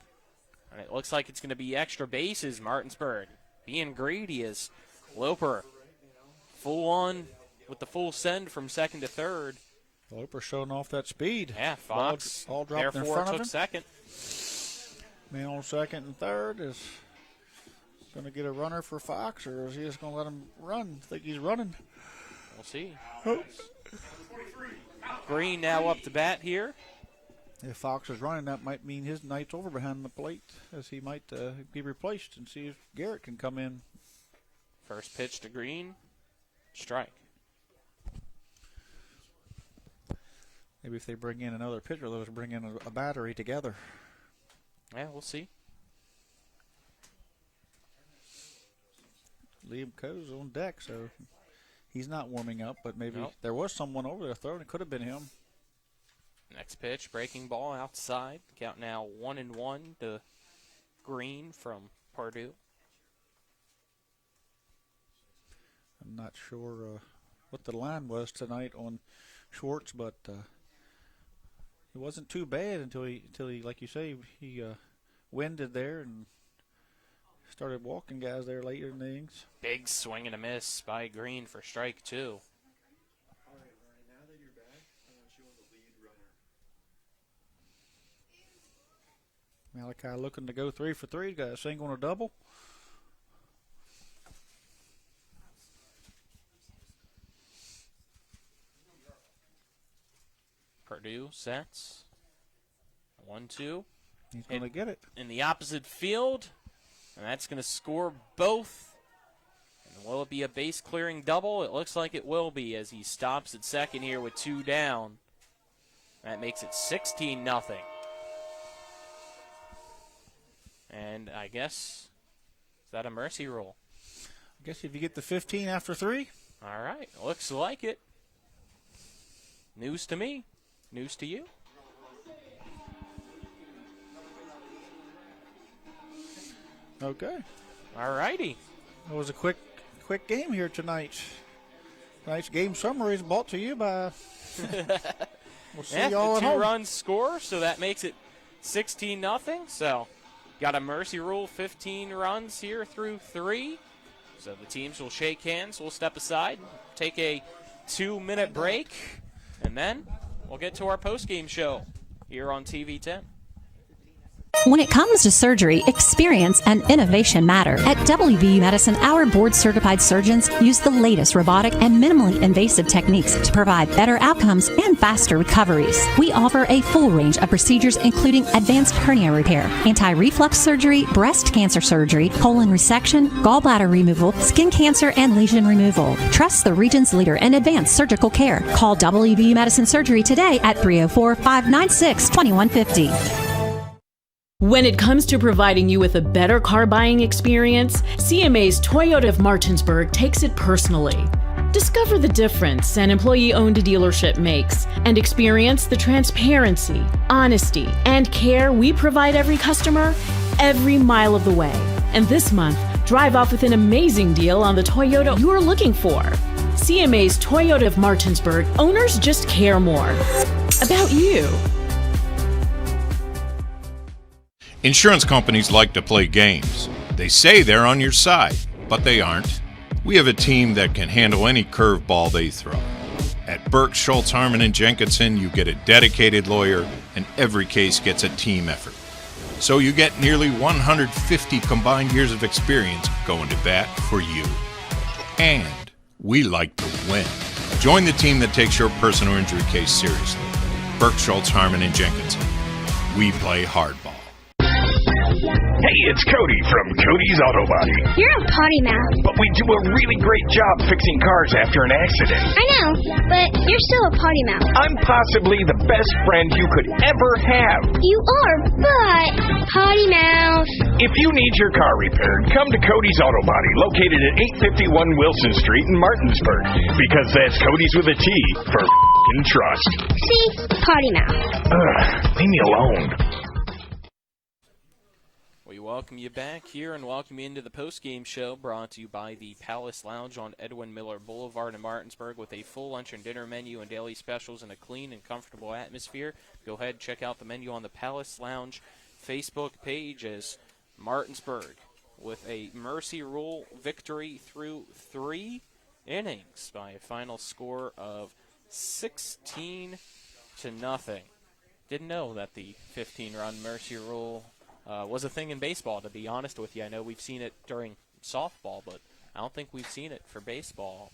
And it looks like it's going to be extra bases, Martinsburg. Being greedy as Loper full on with the full send from second to third. Loper showing off that speed. Yeah, Fox all dropped in therefore front of took him. second. Man on second and third is going to get a runner for Fox, or is he just going to let him run? Think he's running? We'll see. Green now up to bat here. If Fox is running, that might mean his night's over behind the plate, as he might be replaced, and see if Garrett can come in. First pitch to Green. Strike. Maybe if they bring in another pitcher, they'll just bring in a battery together. Yeah, we'll see. Liam Coe's on deck, so he's not warming up, but maybe Nope. there was someone over there throwing. It could have been him. Next pitch, breaking ball outside. Count now 1-1 to Green from Purdue. I'm not sure what the line was tonight on Schwartz, but it wasn't too bad until he, like you say, he winded there and started walking guys there later in the innings. Big swing and a miss by Green for strike 2. Malachi looking to go 3 for 3. Got a single and a double. Purdue sets. 1-2. He's going to get it. In the opposite field. And that's going to score both. And will it be a base clearing double? It looks like it will be as he stops at second here with 2 down. That makes it 16-0. And I guess, is that a mercy rule? I guess if you get the 15 after 3. All right, looks like it. News to me. News to you. Okay. All righty. It was a quick game here tonight. Tonight's game summary is brought to you by. We'll see y'all at home. 2 runs score, so that makes it 16-0. So, got a mercy rule, 15 runs here through 3. So the teams will shake hands. We'll step aside, take a 2-minute break, and then we'll get to our post-game show here on TV 10. When it comes to surgery, experience and innovation matter. At WVU Medicine, our board-certified surgeons use the latest robotic and minimally invasive techniques to provide better outcomes and faster recoveries. We offer a full range of procedures including advanced hernia repair, anti-reflux surgery, breast cancer surgery, colon resection, gallbladder removal, skin cancer, and lesion removal. Trust the region's leader in advanced surgical care. Call WVU Medicine Surgery today at 304-596-2150. When it comes to providing you with a better car buying experience, CMA's Toyota of Martinsburg takes it personally. Discover the difference an employee-owned dealership makes and experience the transparency, honesty, and care we provide every customer every mile of the way. And this month, drive off with an amazing deal on the Toyota you're looking for. CMA's Toyota of Martinsburg, owners just care more about you. Insurance companies like to play games. They say they're on your side, but they aren't. We have a team that can handle any curveball they throw. At Burke, Schultz, Harmon, and Jenkinson, you get a dedicated lawyer, and every case gets a team effort. So you get nearly 150 combined years of experience going to bat for you. And we like to win. Join the team that takes your personal injury case seriously. Burke, Schultz, Harmon, and Jenkinson. We play hardball. Hey, it's Cody from Cody's Auto Body. You're a potty mouth. But we do a really great job fixing cars after an accident. I know, but you're still a potty mouth. I'm possibly the best friend you could ever have. You are, but potty mouth. If you need your car repaired, come to Cody's Auto Body, located at 851 Wilson Street in Martinsburg. Because that's Cody's with a T for f***ing trust. See? Potty mouth. Leave me alone. We welcome you back here and welcome you into the post-game show brought to you by the Palace Lounge on Edwin Miller Boulevard in Martinsburg with a full lunch and dinner menu and daily specials in a clean and comfortable atmosphere. Go ahead and check out the menu on the Palace Lounge Facebook page as Martinsburg with a mercy rule victory through 3 innings by a final score of 16-0. Didn't know that the 15-run mercy rule was a thing in baseball, to be honest with you. I know we've seen it during softball, but I don't think we've seen it for baseball.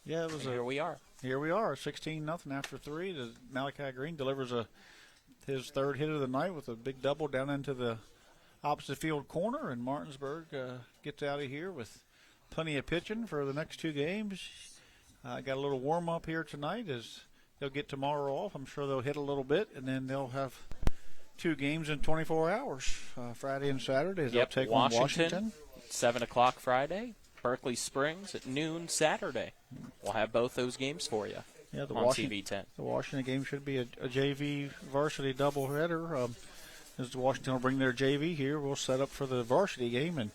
Yeah, it was. Here we are. Here we are, 16-0 after 3. Malachi Green delivers his third hit of the night with a big double down into the opposite field corner, and Martinsburg gets out of here with plenty of pitching for the next 2 games. Got a little warm-up here tonight as they'll get tomorrow off. I'm sure they'll hit a little bit, and then they'll have 2 games in 24 hours, Friday and Saturday. They'll take on Washington. 7 o'clock Friday. Berkeley Springs at noon Saturday. We'll have both those games for you on TV10. The Washington game should be a JV varsity doubleheader. As Washington will bring their JV here, we'll set up for the varsity game, and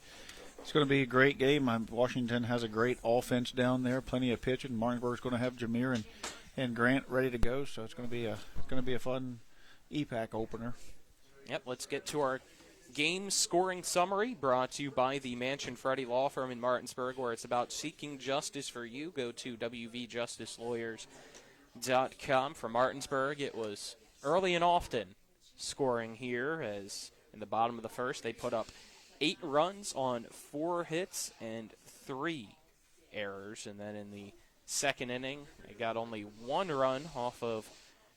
it's going to be a great game. Washington has a great offense down there, plenty of pitching. Martinsburg's going to have Jameer and Grant ready to go, so it's going to be a fun EPAC opener. Yep, let's get to our game scoring summary brought to you by the Mansion Freddie Law Firm in Martinsburg, where it's about seeking justice for you. Go to wvjusticelawyers.com. For Martinsburg, it was early and often scoring here, as in the bottom of the first they put up 8 runs on 4 hits and 3 errors, and then in the second inning they got only 1 run off of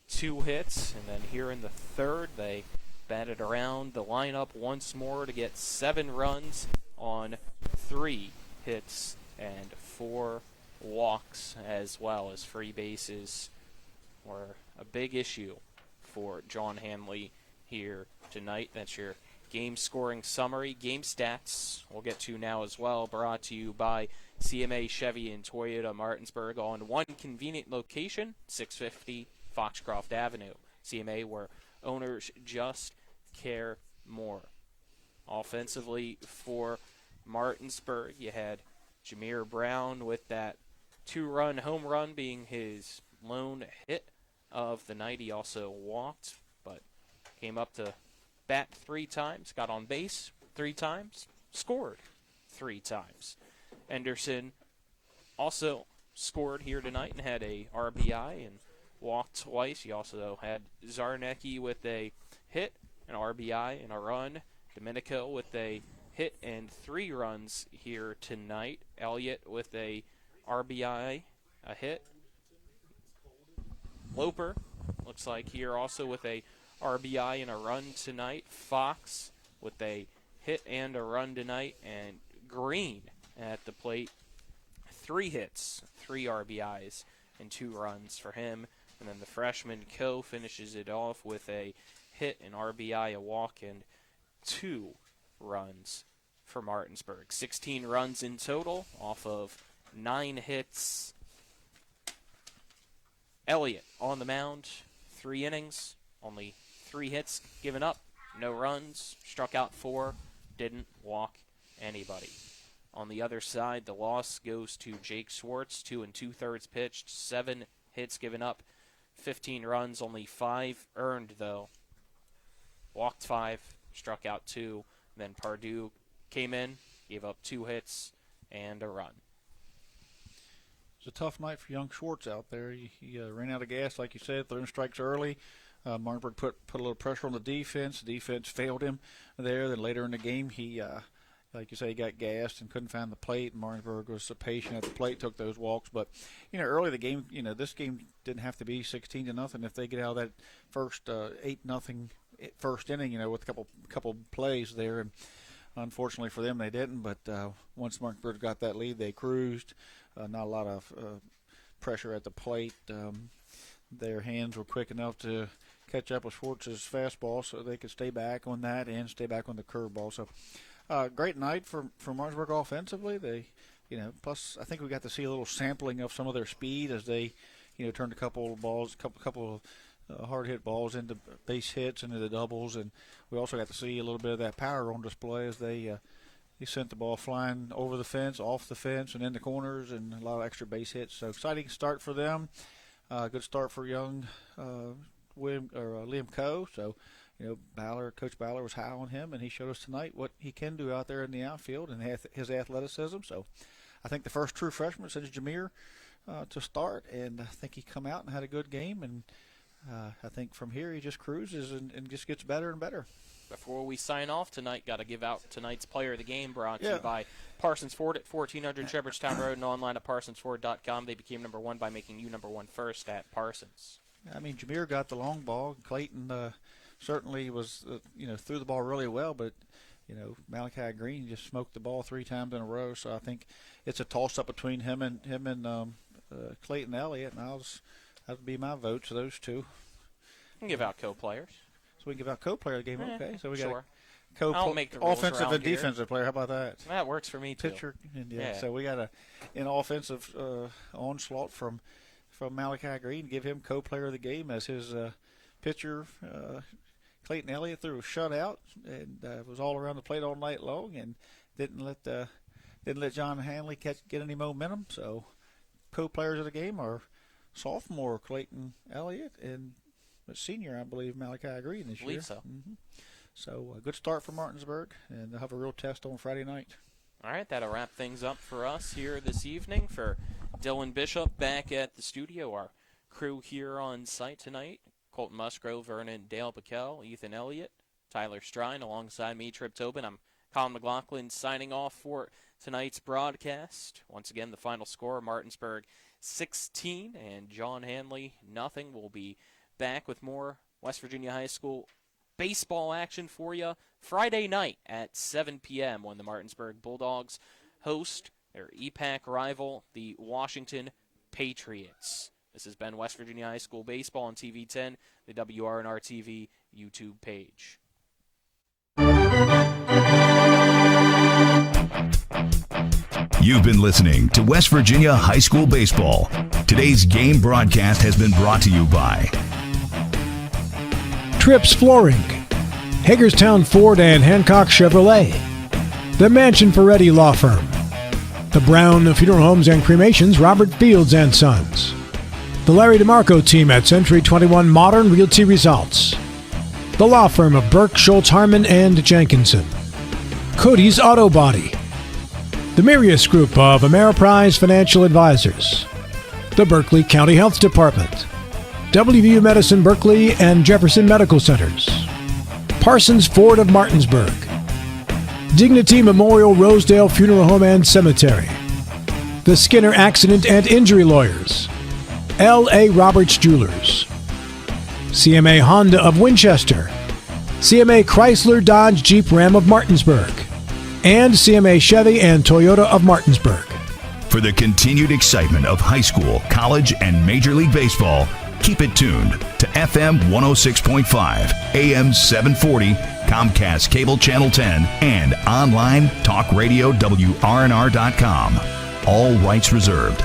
2 hits, and then here in the third they batted around the lineup once more to get 7 runs on 3 hits and 4 walks, as well as free bases were a big issue for John Handley here tonight. That's your game scoring summary. Game stats we'll get to now as well, brought to you by CMA Chevy and Toyota Martinsburg on one convenient location, 650 Foxcroft Avenue. CMA, where owners just care more. Offensively for Martinsburg, you had Jameer Brown with that 2-run home run being his lone hit of the night. He also walked, but came up to bat 3 times, got on base 3 times, scored 3 times. Anderson also scored here tonight and had a RBI and walked twice. He also had Zarnecki with a hit, an RBI, and a run. Domenico with a hit and 3 runs here tonight. Elliott with a RBI, a hit. Loper looks like here also with a RBI and a run tonight. Fox with a hit and a run tonight. And Green at the plate, 3 hits, 3 RBIs, and 2 runs for him. And then the freshman Co finishes it off with a hit, an RBI, a walk, and 2 runs for Martinsburg. 16 runs in total off of 9 hits. Elliott on the mound, 3 innings, only 3 hits given up, no runs, struck out 4, didn't walk anybody. On the other side, the loss goes to Jake Schwartz, 2 2/3 pitched, 7 hits given up, 15 runs, only 5 earned though. Walked 5, struck out 2. Then Pardue came in, gave up 2 hits and a run. It's a tough night for young Schwartz out there. He ran out of gas, like you said, threw him strikes early. Martinsburg put a little pressure on the defense. The defense failed him there. Then later in the game, he, like you say, he got gassed and couldn't find the plate. Martinsburg was patient at the plate, took those walks. But, early the game, this game didn't have to be 16-0. If they get out of that first 8-0 first inning, with a couple plays there, and unfortunately for them, they didn't. But once Martinsburg got that lead, they cruised. Not a lot of pressure at the plate. Their hands were quick enough to catch up with Schwartz's fastball, so they could stay back on that and stay back on the curveball. So, great night for Martinsburg offensively. They, plus I think we got to see a little sampling of some of their speed as they, turned a couple of balls, couple of hard hit balls into base hits, into the doubles, and we also got to see a little bit of that power on display as they sent the ball flying over the fence, off the fence, and in the corners, and a lot of extra base hits. So exciting start for them. Good start for young Liam Coe. So, Coach Ballard was high on him, and he showed us tonight what he can do out there in the outfield and his athleticism. So, I think the first true freshman since Jameer to start, and I think he come out and had a good game, and I think from here he just cruises and just gets better and better. Before we sign off tonight, got to give out tonight's player of the game, brought to you by Parsons Ford at 1400 Shepherdstown Road and online at parsonsford.com. They became number 1 by making you number 1 first at Parsons. I mean, Jameer got the long ball. Clayton certainly was, threw the ball really well, but, Malachi Green just smoked the ball 3 times in a row. So I think it's a toss-up between him and Clayton Elliott, and that would be my vote to those two. You can give out co-players. So we can give out co-player of the game. Okay, so we got sure. I'll make the rules offensive and defensive player. How about that? That works for me too. Pitcher, So we got an offensive onslaught from Malachi Green. Give him co-player of the game as his pitcher. Clayton Elliott threw a shutout and was all around the plate all night long and didn't let John Handley get any momentum. So co-players of the game are sophomore Clayton Elliott and senior, I believe, Malachi Green this year. I believe so. Mm-hmm. So a good start for Martinsburg, and they'll have a real test on Friday night. All right, that'll wrap things up for us here this evening. For Dylan Bishop back at the studio, our crew here on site tonight, Colton Musgrove, Vernon Dale Backel, Ethan Elliott, Tyler Strine, alongside me, Trip Tobin. I'm Colin McLaughlin signing off for tonight's broadcast. Once again, the final score, Martinsburg 16 and John Handley nothing. We'll be back with more West Virginia High School baseball action for you Friday night at 7 p.m. when the Martinsburg Bulldogs host their EPAC rival, the Washington Patriots. This has been West Virginia High School Baseball on TV 10, the WRNR TV YouTube page. You've been listening to West Virginia High School Baseball. Today's game broadcast has been brought to you by Trips Flooring, Hagerstown Ford and Hancock Chevrolet, the Mansion Ferretti Law Firm, the Brown Funeral Homes and Cremations, Robert Fields and Sons, the Larry DeMarco team at Century 21 Modern Realty Results, the law firm of Burke, Schultz, Harmon, and Jenkinson, Cody's Auto Body, the Mirius Group of Ameriprise Financial Advisors, the Berkeley County Health Department, WVU Medicine Berkeley and Jefferson Medical Centers, Parsons Ford of Martinsburg, Dignity Memorial Rosedale Funeral Home and Cemetery, the Skinner Accident and Injury Lawyers, L.A. Roberts Jewelers, CMA Honda of Winchester, CMA Chrysler Dodge Jeep Ram of Martinsburg, and CMA Chevy and Toyota of Martinsburg. For the continued excitement of high school, college, and Major League Baseball, keep it tuned to FM 106.5, AM 740, Comcast Cable Channel 10, and online talk radio WRNR.com. All rights reserved.